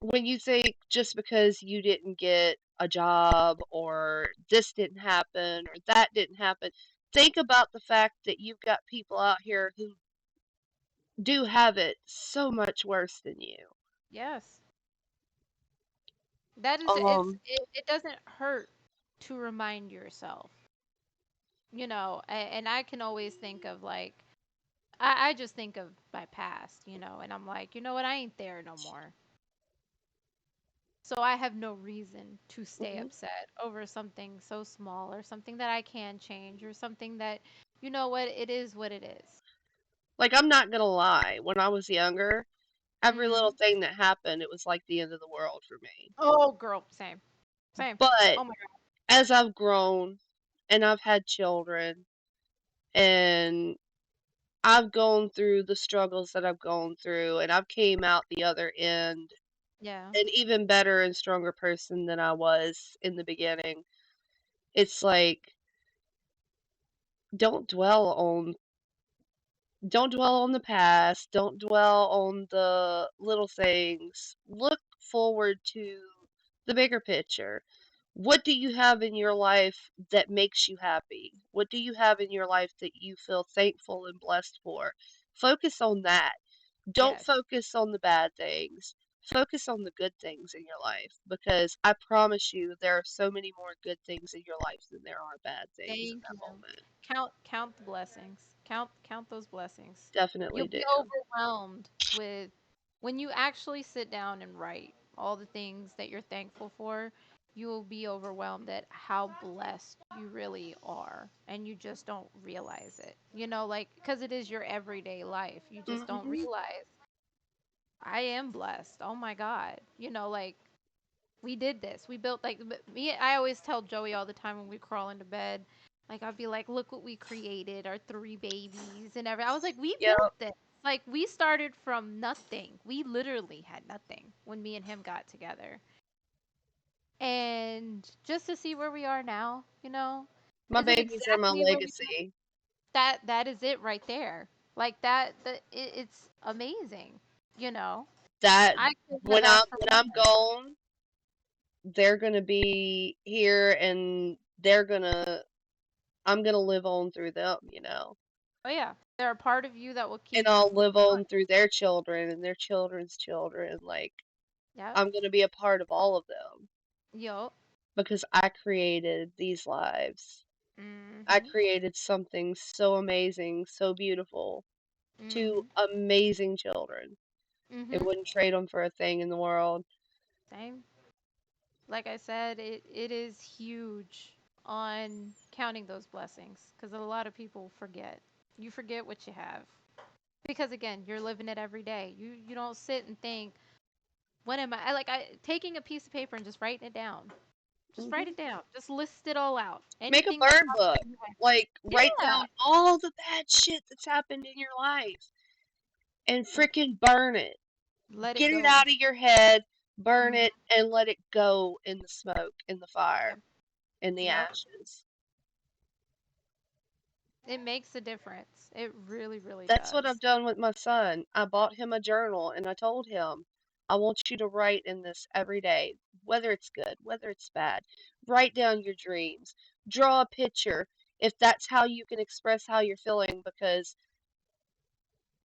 when you think just because you didn't get a job or this didn't happen or that didn't happen, think about the fact that you've got people out here who do have it so much worse than you. Yes. That is Um, it doesn't hurt to remind yourself, and I can always think of like I just think of my past, and I'm like, you know what, I ain't there no more. So I have no reason to stay mhm. upset over something so small or something that I can change or something that, you know what, it is what it is. Like I'm not gonna lie, when I was younger, every little Mhm. thing that happened, it was like the end of the world for me. Oh, girl, same. Same. But Oh my God. as I've grown and I've had children and I've gone through the struggles that I've gone through and I've came out the other end Yeah. an even better and stronger person than I was in the beginning. It's like don't dwell on don't dwell on the past, don't dwell on the little things. Look forward to the bigger picture. What do you have in your life that makes you happy? What do you have in your life that you feel thankful and blessed for? Focus on that. Don't Yes. focus on the bad things. Focus on the good things in your life because I promise you there are so many more good things in your life than there are bad things in Thank that you. moment. Count the blessings. Count those blessings. Definitely You'll do. be overwhelmed with when you actually sit down and write all the things that you're thankful for. You will be overwhelmed at how blessed you really are, and you just don't realize it. Like because it is your everyday life. You just don't Hmm. realize I am blessed. Oh my God. Like we did this. We built like me. I always tell Joey all the time when we crawl into bed, like I'd be like, "Look what we created, our three babies and everything." I was like, "We built Yep. this. Like we started from nothing. We literally had nothing when me and him got together." And just to see where we are now, My is it babies are my exactly where we legacy. that is it right there. Like it's amazing. You know, That I couldn't have when I'm asked for when I'm more. gone, they're gonna be here and I'm gonna live on through them. Oh yeah, they're a part of you that will And keep. I'll live on through their children and their children's children. Like Yep. I'm gonna be a part of all of them Yup. because I created these lives. I Mhm. created something so amazing, so beautiful, two Mhm. amazing children. I Mhm. wouldn't trade them for a thing in the world. Same. Like I said, it is huge on counting those blessings because a lot of people forget. You forget what you have because again, you're living it every day. You don't sit and think, what am I taking a piece of paper and just writing it down. Just write Hmm. it down. Just list it all out. Make a Anything that burn pops book. in your head. Like, write Yeah. down all the bad shit that's happened in your life and freaking burn it. Let it Get it go. out of your head, burn Mhm. it, and let it go in the smoke, in the fire, Yep. in the Yep. ashes. It makes a difference. It really, really That's what I've does. done with my son. I bought him a journal and I told him, I want you to write in this every day, whether it's good, whether it's bad. Write down your dreams. Draw a picture if that's how you can express how you're feeling, because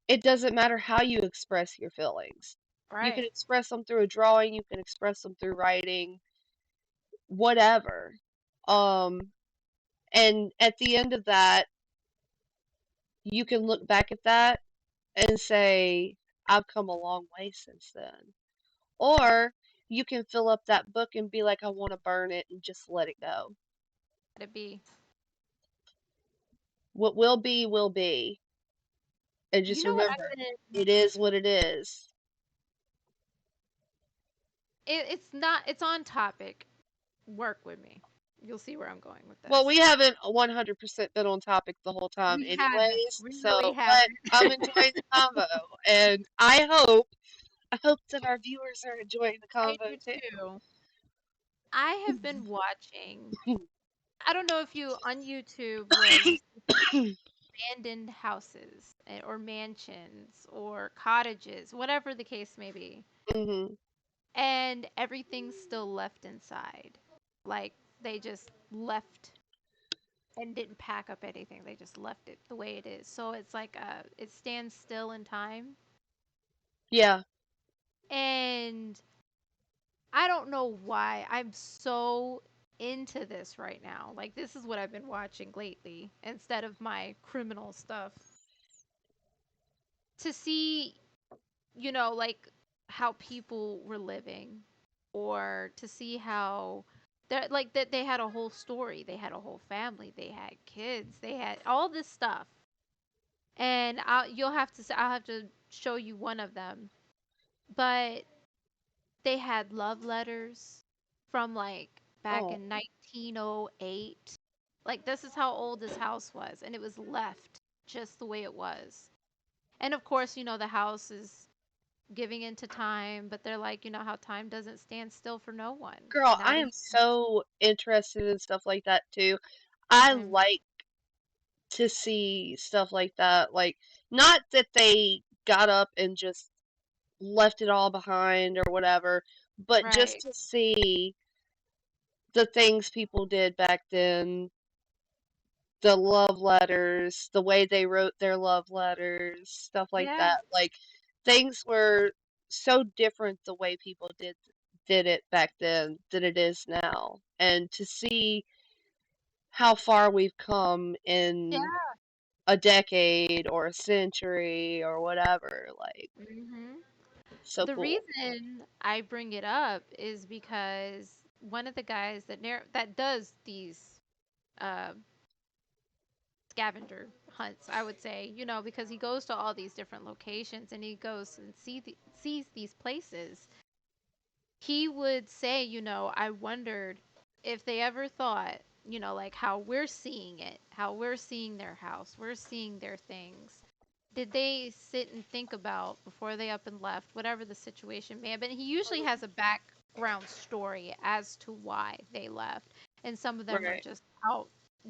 it doesn't matter how you express your feelings. You can Right. express them through a drawing, you can express them through writing, whatever. Um, and at the end of that, you can look back at that and say, I've come a long way since then. Or you can fill up that book and be like, I want to burn it and just let it go. Let it be. What will be, will be. And You just know what remember, I've been it is what it is. it's not it's on topic. Work with me. You'll see where I'm going with Well, this. we haven't 100% been on topic the whole time, We haven't. anyways. We really So, but haven't. I'm enjoying the convo, and I hope that our viewers are enjoying the I convo do too. too. I have been watching. I don't know if you on YouTube where you see abandoned houses or mansions or cottages, whatever the case may be, Hmm. and everything's still left inside. Like they just left and didn't pack up anything. They just left it the way it is. So it's like it stands still in time. Yeah. And I don't know why I'm so into this right now. Like this is what I've been watching lately instead of my criminal stuff. To see, like how people were living or to see how that they had a whole story, they had a whole family, they had kids, they had all this stuff. And I'll have to show you one of them. But they had love letters from like back Oh, in 1908. Like this is how old this house was and it was left just the way it was. And of course, the house is giving into time, but they're like, how time doesn't stand still for no one. girl, Not I even am so interested in stuff like that too. I same. like to see stuff like that. Like, not that they got up and just left it all behind or whatever, but just Right. to see the things people did back then, the love letters, the way they wrote their love letters, stuff like Yeah. that. Like, things were so different the way people did it back then than it is now. And to see how far we've come Yeah. in a decade or a century or whatever, like, Mhm. so The cool. reason I bring it up is because one of the guys that does these uh scavenger hunts, I would say, because he goes to all these different locations and he goes and sees these places. He would say, I wondered if they ever thought, like how we're seeing it, how we're seeing their house, we're seeing their things. Did they sit and think about before they up and left, whatever the situation may have been? He usually has a background story as to why they left, and some of them are Right.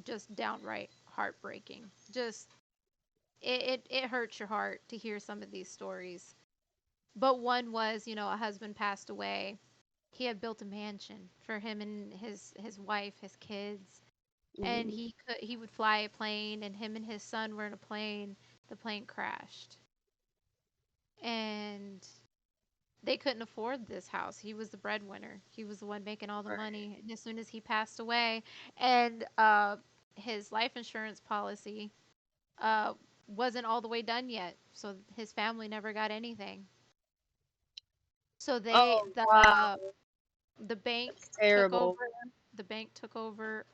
just downright heartbreaking. Just it hurts your heart to hear some of these stories. But one was, a husband passed away. He had built a mansion for him and his wife, his kids, and Hmm. he would fly a plane, and him and his son were in a plane. The plane crashed, and they couldn't afford this house. He was the breadwinner. He was the one making all the Right. money. And as soon as he passed away, and his life insurance policy uh, wasn't all the way done yet, so his family never got anything. So Oh, wow. the bank That's took terrible. over. The bank took over.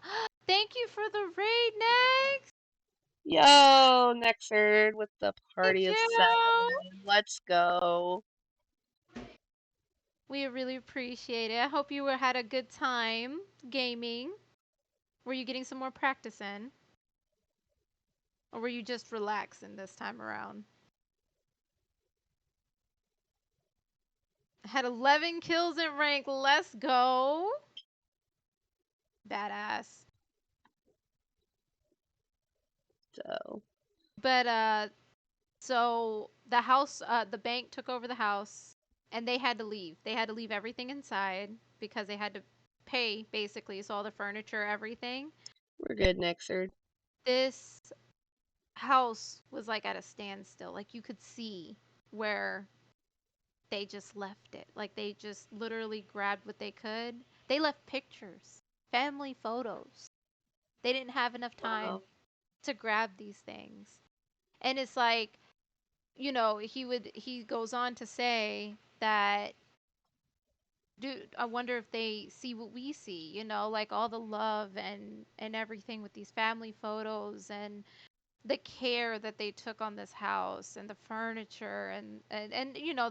Thank you for the raid, next. Yo, Nexerd with the Thank party of you. 7. Let's go. We really appreciate it. I hope you had a good time gaming. Were you getting some more practice in? Or were you just relaxing this time around? I had 11 kills in rank. Let's go. Badass. So, But so the bank took over the house and they had to leave. They had to leave everything inside because they had to pay basically so all the furniture, everything. we're good, Nexerd. This house was like at a standstill. Like you could see where they just left it. Like they just literally grabbed what they could. They left pictures. family photos. They didn't have enough time Wow. to grab these things. And it's like, he goes on to say that, dude, I wonder if they see what we see, like all the love and everything with these family photos and the care that they took on this house and the furniture and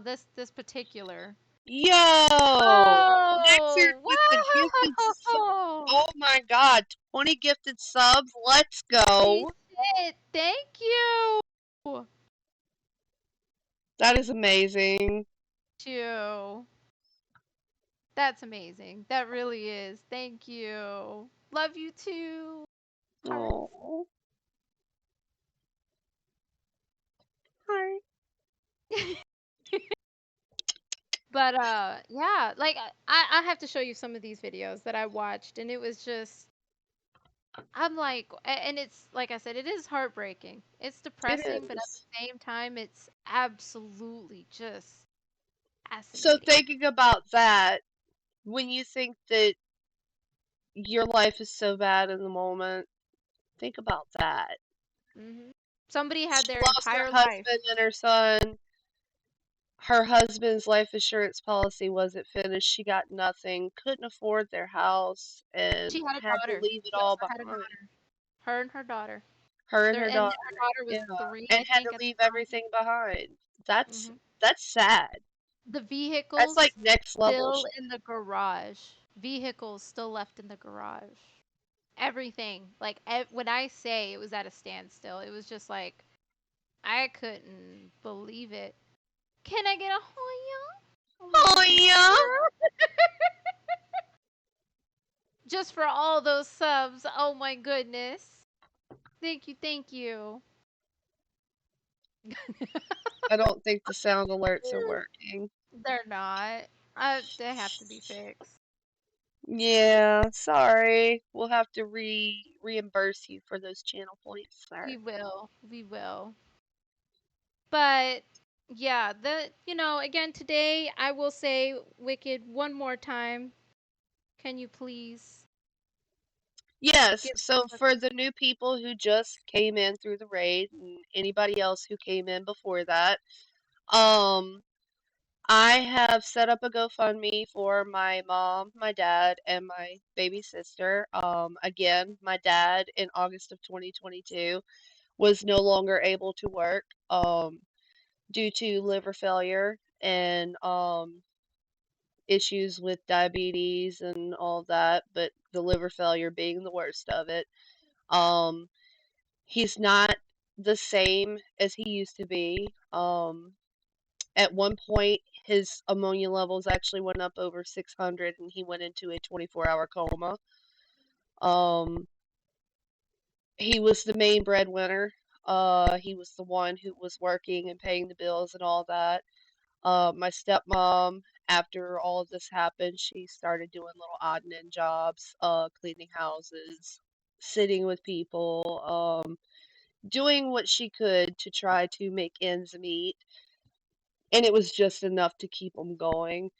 this particular. Yo! Nexer Oh, with the gifted wow! Oh my god, 20 gifted subs. Let's Holy go. shit, thank you. That is amazing. You. That's amazing. That really is. Thank you. Love you too. Oh. Hi. But yeah, like I have to show you some of these videos that I watched and it was just I'm like and it's like I said it is heartbreaking. It's It depressing, but at is. the same time it's absolutely just So fascinating. thinking about that, when you think that your life is so bad in the moment, think about that. Somebody had She their lost her entire life. husband and her son. Her husband's life insurance policy wasn't finished. She got nothing, couldn't afford their house, She and had a had to daughter. leave it She all also had a behind. daughter. Her and her daughter. Her and There her and daughter, her daughter was yeah, 3, and I had think, to at leave the time. everything behind. That's hmm that's sad. The That's like vehicles next level still shit. in the garage. Vehicles still left in the garage. Everything. Like when I say it was at a standstill, it was just like I couldn't believe it. Can I get a hoya? Oh my Oh goodness. yeah. Just for all those subs. Oh my goodness. Thank you, thank you. I don't think the sound alerts are working. They're not. They have to be fixed. Yeah, sorry. We'll have to reimburse you for those channel points, We sir. will. We will. But yeah, again today I will say Wicked one more time. Can you please Yes, give so us for the new people who just came in through the raid and anybody else who came in before that, um, I have set up a GoFundMe for my mom, my dad, and my baby sister. Again, my dad in August of 2022 was no longer able to work, due to liver failure and issues with diabetes and all that, but the liver failure being the worst of it. Um, he's not the same as he used to be. At one point, his ammonia levels actually went up over 600 and he went into a 24-hour coma. Um, he was the main breadwinner. He was the one who was working and paying the bills and all that. My stepmom, after all of this happened, she started doing little odd and end jobs, cleaning houses, sitting with people, doing what she could to try to make ends meet, and it was just enough to keep them going.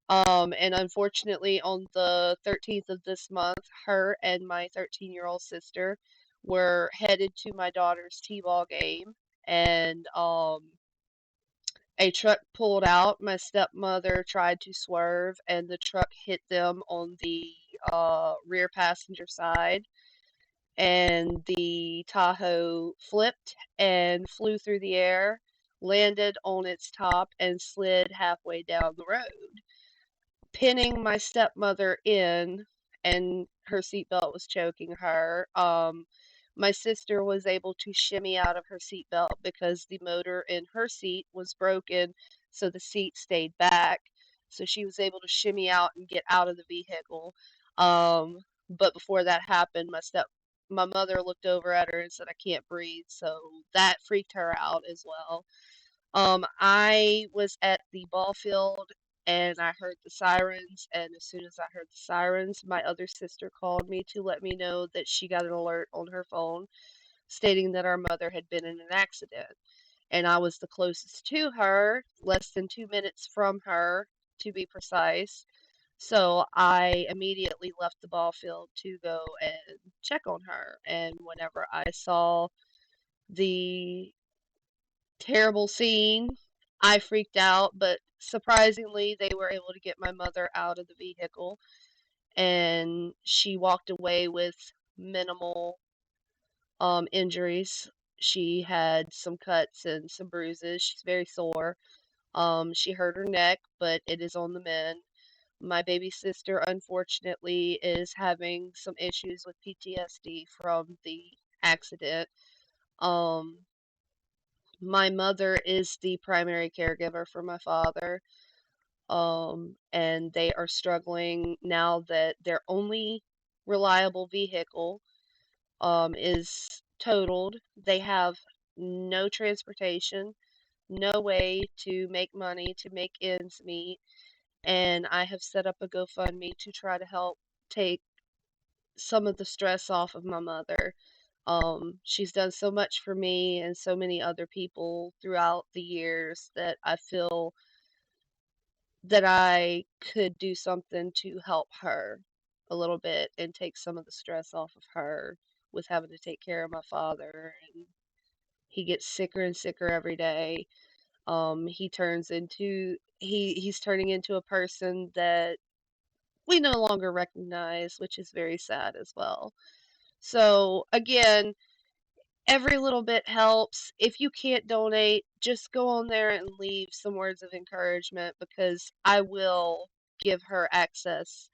And unfortunately, on the 13th of this month, her and my 13-year-old sister were headed to my daughter's t-ball game, and a truck pulled out. My stepmother tried to swerve, and the truck hit them on the rear passenger side. And the Tahoe flipped and flew through the air, landed on its top, and slid halfway down the road, pinning my stepmother in, and her seatbelt was choking her. My sister was able to shimmy out of her seatbelt because the motor in her seat was broken, so the seat stayed back. So she was able to shimmy out and get out of the vehicle. But before that happened, my mother looked over at her and said, "I can't breathe." So that freaked her out as well. I was at the ball field and I heard the sirens, and as soon as I heard the sirens, my other sister called me to let me know that she got an alert on her phone stating that our mother had been in an accident. And I was the closest to her, less than 2 minutes from her, to be precise. So I immediately left the ball field to go and check on her. And whenever I saw the terrible scene, I freaked out, but surprisingly, they were able to get my mother out of the vehicle and she walked away with minimal injuries. She had some cuts and some bruises. She's very sore. She hurt her neck, but it is on the mend. My baby sister, unfortunately, is having some issues with PTSD from the accident. Um, my mother is the primary caregiver for my father, and they are struggling now that their only reliable vehicle, is totaled. They have no transportation, no way to make money to make ends meet, and I have set up a GoFundMe to try to help take some of the stress off of my mother. She's done so much for me and so many other people throughout the years that I feel that I could do something to help her a little bit and take some of the stress off of her with having to take care of my father. And he gets sicker and sicker every day. He's turning into a person that we no longer recognize, which is very sad as well. So again, every little bit helps. If you can't donate, just go on there and leave some words of encouragement because I will give her access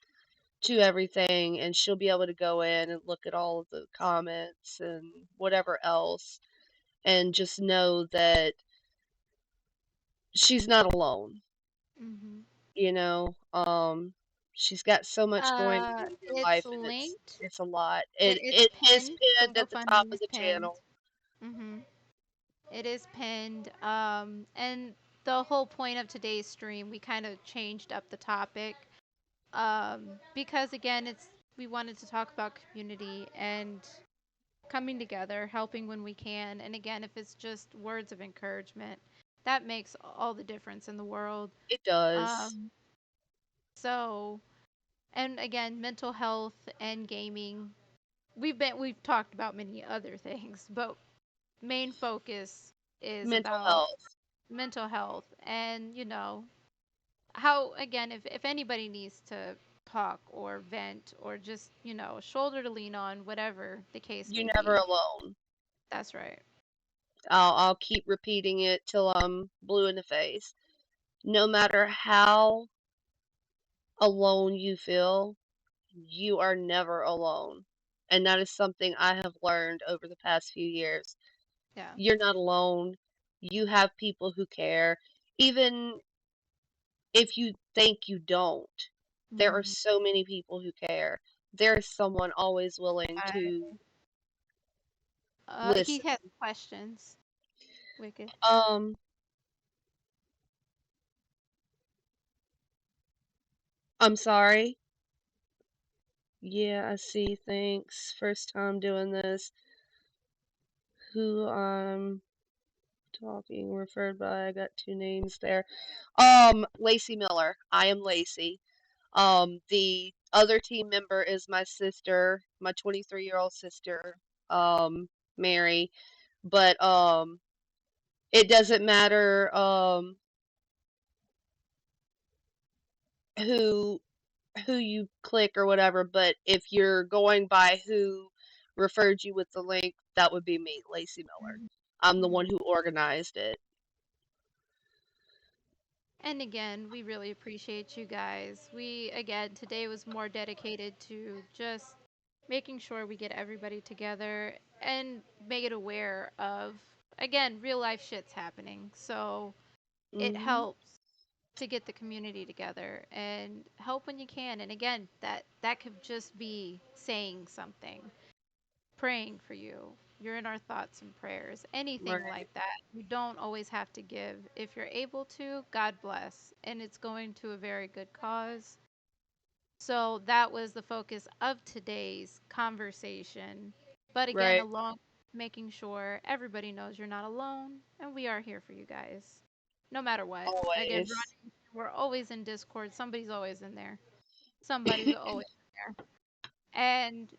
to everything and she'll be able to go in and look at all of the comments and whatever else and just know that she's not alone, Hmm. you know. She's got so much going on in her It's life and it's linked. it's a lot. It, It it's it is pinned. The pinned at the top GoFundMe of is the pinned. channel. Hmm. It is pinned. And the whole point of today's stream, we kind of changed up the topic. Because again, it's we wanted to talk about community and coming together, helping when we can. And again, if it's just words of encouragement, that makes all the difference in the world. It does. Um, so, and again, mental health and gaming. We've talked about many other things, but main focus is Mental about health. mental health and how again if anybody needs to talk or vent or just a shoulder to lean on, whatever the case You're may never be. alone. That's right. I'll keep repeating it till I'm blue in the face. No matter how alone you feel, you are never alone. And that is something I have learned over the past few years. Yeah. You're not alone. You have people who care. Even if you think you don't, there are Hmm. so many people who care. There's someone always willing to He listen. has questions. Wicked. Um, I'm sorry. Yeah, I see. Thanks. First time doing this. Who I'm talking referred by. I got two names there. Lacey Miller. I am Lacey. The other team member is my sister, my 23-year-old sister, Mary. But it doesn't matter who you click or whatever, but if you're going by who referred you with the link, that would be me, Lacey Miller. I'm the Hmm. one who organized it. And again, we really appreciate you guys. We, again, today was more dedicated to just making sure we get everybody together and make it aware of, again, real life shit's happening. So it Mhm. helps to get the community together and help when you can. And again, that could just be saying something, praying for you. You're in our thoughts and prayers. Anything Right. like that. You don't always have to give. If you're able to, God bless. And it's going to a very good cause. So that was the focus of today's conversation. But again, Right. along making sure everybody knows you're not alone and we are here for you guys. No matter what. Again, Always. Ronnie, we're always in Discord. Somebody's always in there. Somebody's always there. And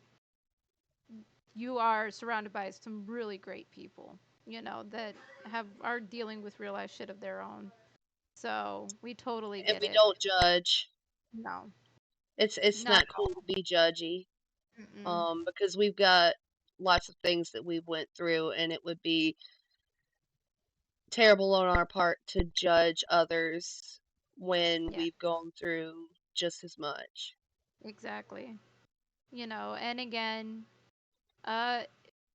you are surrounded by some really great people, that are dealing with real life shit of their own. So we totally And get we it. don't judge. No, It's not not at cool all. to be judgy. Mm-mm. Because we've got lots of things that we went through, and it would be terrible on our part to judge others when Yeah, we've gone through just as much. exactly. And again, uh,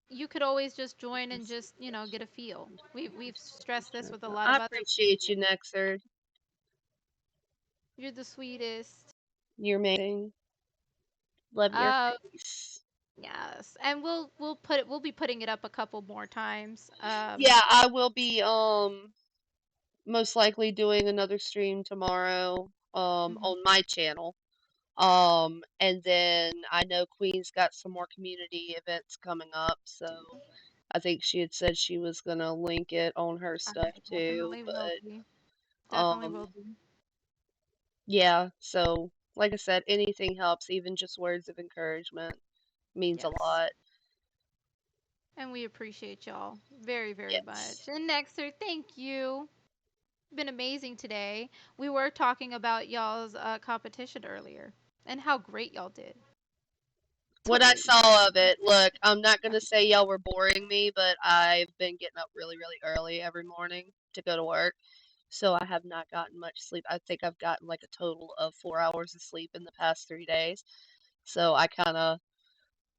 you could always just join and just, get a feel. We've stressed this with a lot I of other appreciate you, people. Nexer. You're the sweetest. You're amazing. Love your Uh, face. yes, and we'll be putting it up a couple more times. Yeah, I will be most likely doing another stream tomorrow Mhm. on my channel. And then I know Queen's got some more community events coming up, so I think she had said she was gonna link it on her I stuff too, definitely will but be. Definitely um will be. yeah, so like I said, anything helps, even just words of encouragement means a Yes. lot. And we appreciate y'all very, very Yes. much. And Nexter, thank you. Been amazing today. We were talking about y'all's competition earlier and how great y'all did. What I Totally. saw of it, look, I'm not gonna say y'all were boring me, but I've been getting up really, really early every morning to go to work. So I have not gotten much sleep. I think I've gotten like a total of 4 hours of sleep in the past 3 days. So I kind of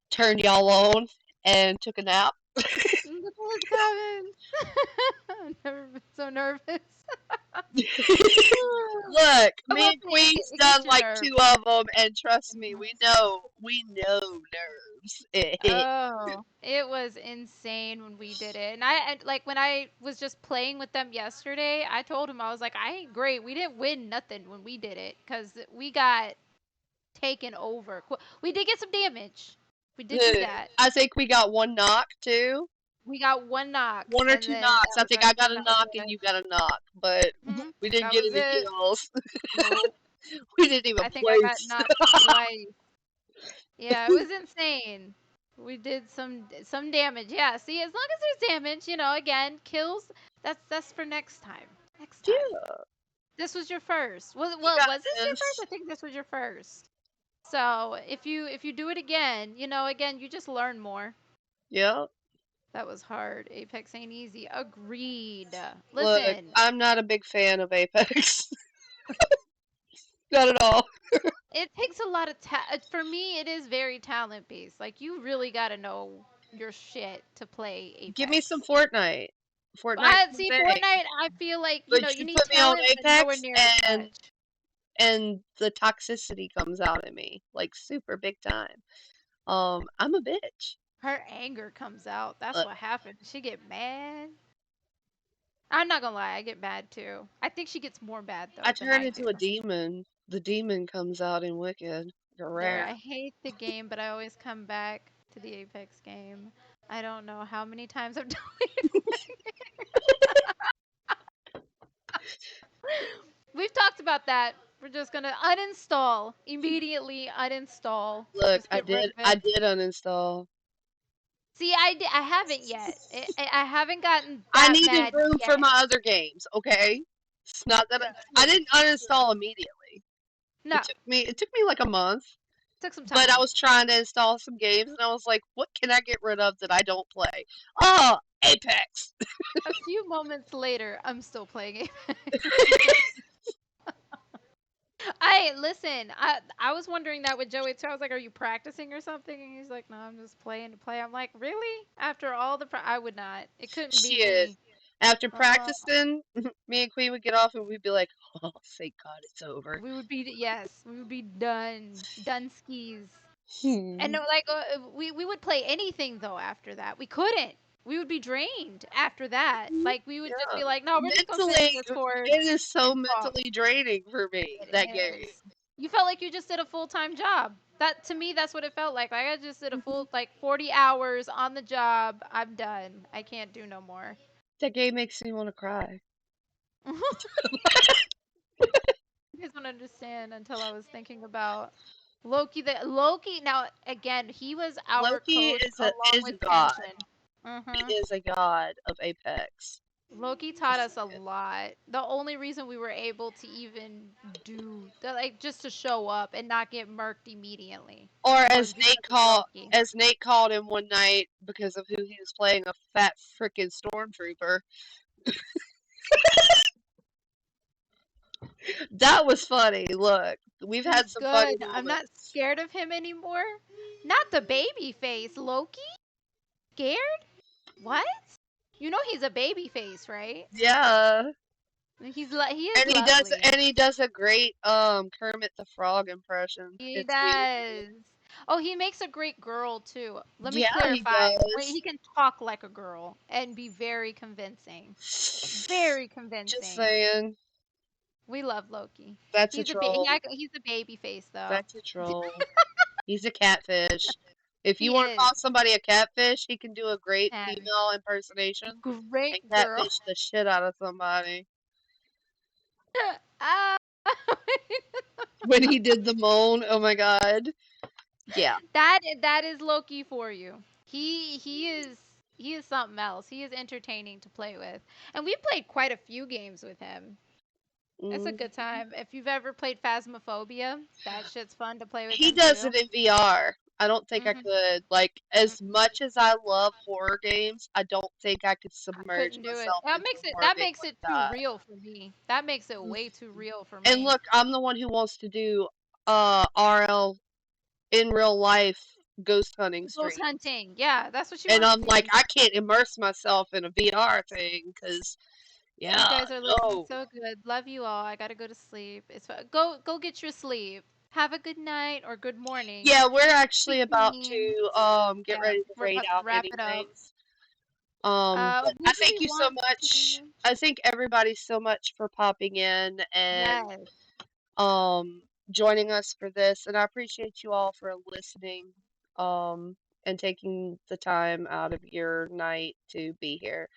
turned y'all on and took a nap. Look what's coming. I've never been so nervous. Look, I me will and say Queen's it gets done your like nerve. two of them, and trust me, Mhm. we know nerves. Oh, it was insane when we did it. And like when I was just playing with them yesterday, I told him I was like, I ain't great. We didn't win nothing when we did it because we got taken over. We did get some damage. We did do that. I think we got one knock too. We got one knock, One or and two then knocks. I think I got a that was knock and it. you got a knock, but we didn't That get was any it. kills. Nope. We didn't even I think I got place. knocked twice. Yeah, it was insane. We did some damage. Yeah, see, as long as there's damage, again, kills, that's for next time. Next time. Yeah, This was your first. you Was got this your first? this. I think this was your first. So, if you do it again, again, you just learn more. Yep. That was hard. Apex ain't easy. Agreed. Look, Listen, I'm not a big fan of Apex. Not at all. it takes a lot of for me, it is very talent based. Like you really got to know your shit to play Give me some Apex. Fortnite. Fortnite's I my see thing. Fortnite. I feel like But you you need put me on talent, but nowhere Apex near as and much. and the toxicity comes out in me like super big time. I'm a bitch. Her anger comes out. That's Look, what happens. She get mad. I'm not gonna lie, I get mad too. I think she gets more mad I though than turn I do. into a demon. The demon comes out in Wicked. There, Rare. I hate the game, but I always come back to the Apex game. I don't know how many times I've deleted. We've talked about that. We're just gonna uninstall immediately. Uninstall. Look, Just I get rid did of I it. did uninstall. See, I haven't yet. I haven't gotten I that needed mad room for yet. my other games, okay? It's not that Yeah, I yeah, didn't uninstall immediately. no, It took me like a month, took some but I time. was trying to install some games and I was like, what can I get rid of that I don't play? Oh, Apex. A few moments later, I'm still playing it. I listen. I was wondering that with Joey too. I was like, "Are you practicing or something?" And he's like, "No, I'm just playing to play." I'm like, "Really?" After all the I would not. It couldn't be Shit. me. After Uh-uh. practicing, me and Queen would get off and we'd be like, oh, thank God it's over. We would be yes, we would be done skis. And Hmm. no, like we would play anything though after that. We couldn't. We would be drained after that. Like we would just Yeah. be like, "No, we're just gonna sit in Mentally, Discord it is so and talk." mentally draining for me, It that game. is. You felt like you just did a full-time job. That to me, that's what it felt like. Like I just did a full like 40 hours on the job. I'm done. I can't do no more. That game makes me want to cry. guys don't understand until I was thinking about Loki. Loki. Now, again, he was our Loki coach is along a with god. Kenshin. He Mm-hmm. is a god of Apex. Loki taught us a lot. The only reason we were able to even do like just to show up and not get murked immediately Or was because of Loki. As Nate called him one night because of who he was playing, a fat frickin' stormtrooper. That was funny. Look, we've had He's some funny good. I'm not moments. scared of him anymore. Not the baby face, Loki? Scared? What? You know he's a baby face, right? Yeah. He is lovely. And he does a great Kermit the Frog impression. He It's beautiful. does. Oh, he makes a great girl too. Let me Yeah, he clarify. Wait, does. he can talk like a girl and be very convincing. Very Just convincing. saying. We love Loki. That's a troll. He's a baby face though. That's a troll. He's a catfish. If you He want to call is. somebody a catfish, he can do a great And female impersonation and great girl. catfish the shit out of somebody. Ah. When he did the moan, oh my god. Yeah. That is Loki for you. He is something else. He is entertaining to play with. And we played quite a few games with him. It's a Mm. good time. If you've ever played Phasmophobia, that shit's fun to play with He him does too. it in VR. I don't think I Mhm. could. Like, as much as I love horror games, I don't think I could I submerge couldn't do it. myself into a horror That game makes like it too that. real for me. That makes it way too real for And me. look, I'm the one who wants to do RL in real life ghost hunting Ghost stream. hunting. Yeah, that's what she And wants I'm to like, do. I can't immerse myself in a VR thing because, You yeah, guys are looking no. so good. Love you all. I gotta go to sleep. Go get your sleep. Have a good night or good morning. Yeah, we're actually Sweet about dreams. to get Yeah, ready to we're raid about to out wrap it up. anyways. But Who I do thank we you so want much. to? I thank everybody so much for popping in and Yes, um joining us for this, and I appreciate you all for listening and taking the time out of your night to be here.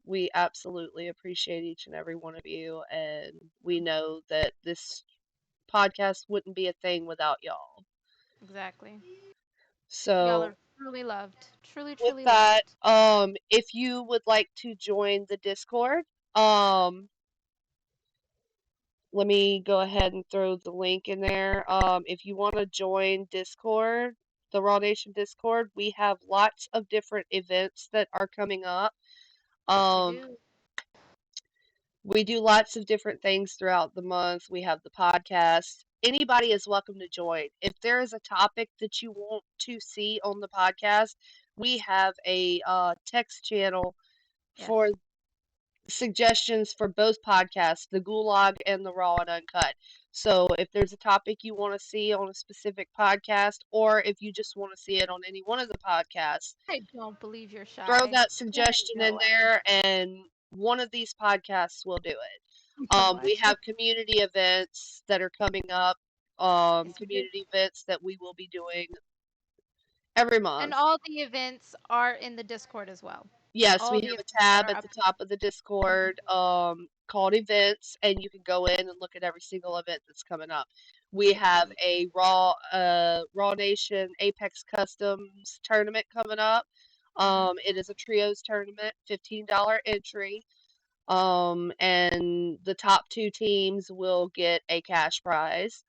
We absolutely appreciate each and every one of you, and we know that this podcast wouldn't be a thing without y'all. exactly. Y'all So are truly loved. Truly, with truly that, loved. if you would like to join the Discord, um, let me go ahead and throw the link in there. If you want to join Discord, the Raw Nation Discord, we have lots of different events that are coming up. We Um, do. we do lots of different things throughout the month. We have the podcast. Anybody is welcome to join. If there is a topic that you want to see on the podcast, we have a text channel Yes. for suggestions for both podcasts, the Gulag and the Raw and Uncut. So if there's a topic you want to see on a specific podcast, or if you just want to see it on any one of the podcasts, I don't believe you're throw shy. that There ain't suggestion no in way. there, and one of these podcasts will do it. We Watch it. have community events that are coming up, Yes, we do. community events that we will be doing every And month. all the events are in the Discord as well. Yes, we All the have a events that tab are at up. the top of the Discord called events, and you can go in and look at every single event that's coming up. We have a Raw Nation Apex Customs tournament coming up. It is a trios tournament, $15 entry. And the top two teams will get a cash prize.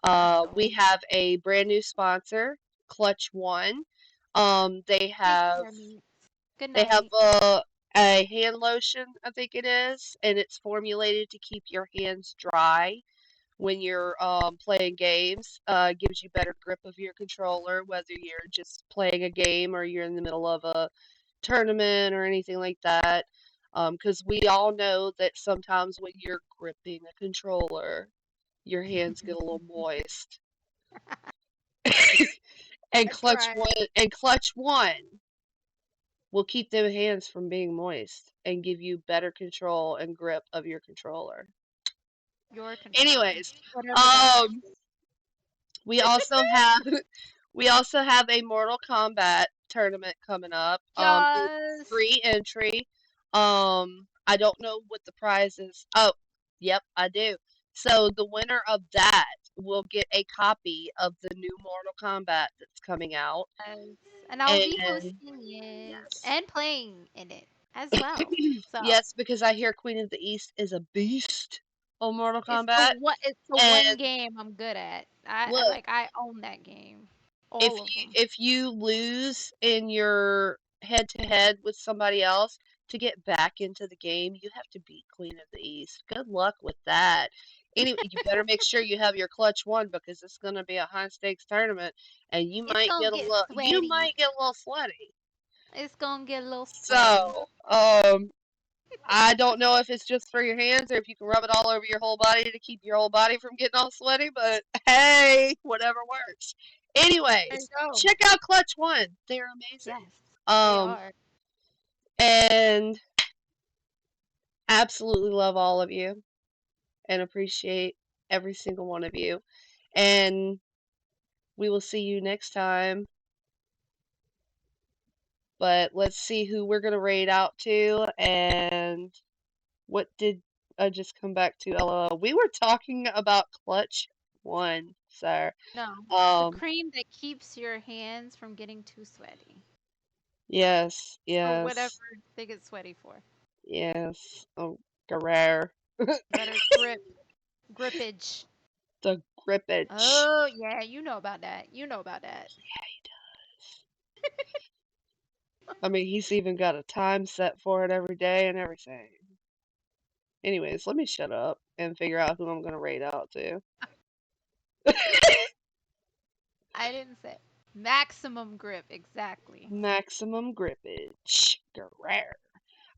Let's We go. have a brand new sponsor, Clutch One. They Take have care, meat. Good they have night. a hand lotion, I think it is, and it's formulated to keep your hands dry when you're playing games. Gives you better grip of your controller, whether you're just playing a game or you're in the middle of a tournament or anything like that. Because we all know that sometimes when you're gripping a controller, your hands get a little moist. That's right. And Clutch One will keep them hands from being moist and give you better control and grip of your controller. Your controller. Anyways, Whatever that um, we also have we also have a Mortal Kombat tournament coming up. It's Yes. free entry. I don't know what the prize is. Oh, yep, I do. So the winner of that will get a copy of the new Mortal Kombat that's coming out. Yes. And I'll be And hosting it yes. and playing in it as well. So Yes, because I hear Queen of the East is a beast on Mortal it's the Kombat. one it's the one And game I'm good at. I look, like I own that game. if All of you them. if you lose in your head to head with somebody else to get back into the game, you have to beat Queen of the East. Good luck with that. Anyway, you better make sure you have your clutch one because it's going to be a high stakes tournament, and It's gonna get you sweaty. might get a little sweaty. It's gonna get a little sweaty. So, I don't know if it's just for your hands or if you can rub it all over your whole body to keep your whole body from getting all sweaty, but hey, whatever works. There you Anyways, go. check out Clutch One. They're amazing. Yes, they Um, are. and absolutely love all of you and appreciate every single one of you. And we will see you next time. But let's see who we're gonna raid out to and what did I just come back to? LOL. We were talking about Clutch One, sir. No, the Um, cream that keeps your hands from getting too sweaty. yes, So whatever yes, they get sweaty for. yes. Oh, Guerrero. Better grippage. The grippage. Oh yeah, you know about that. You know about that. I mean, he's even got a time set for it every day and everything. Anyways, let me shut up and figure out who I'm gonna raid out to. I didn't say maximum grip exactly. Maximum grippage. Guerrero.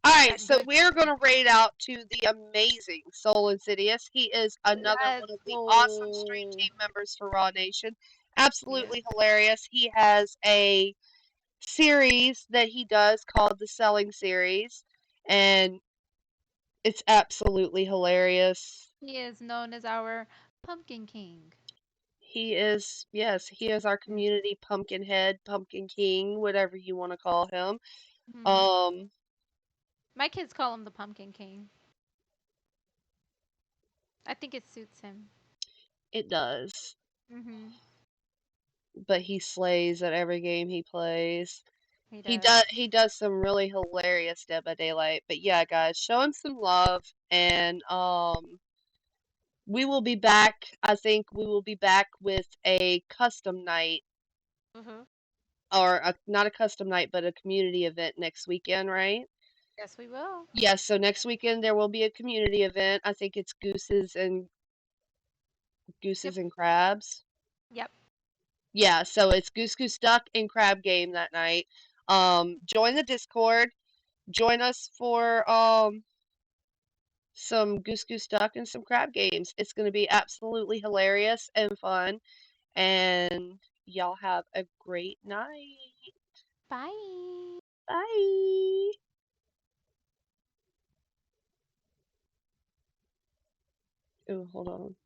Alright, That so good. we're gonna raid out to the amazing Soul Insidious. He is another Yes. one of the awesome stream Oh. team members for Raw Nation. Yes. Absolutely hilarious. He has a series that he does called the Selling Series, and it's absolutely hilarious. He is known as our Pumpkin King. He is, yes, he is our community pumpkin head, pumpkin king, whatever you want to call him. Hmm. Um, My kids call him the Pumpkin King. I think it suits him. it does, Hmm. but he slays at every game he plays. He does. He does some really hilarious Dead by Daylight. But yeah, guys, show him some love and we will be back. I think we will be back with a custom night Hmm. or not a custom night, but a community event next weekend, right? Yes, we will. Yes, so next weekend there will be a community event. I think it's Yep. gooses and crabs. Yep. Yeah, so it's Goose Goose Duck and Crab Game that night. Join the Discord. Join us for some Goose Goose Duck and some crab games. It's going to be absolutely hilarious and fun. And y'all have a great night. Bye. Bye. Oh, hold on.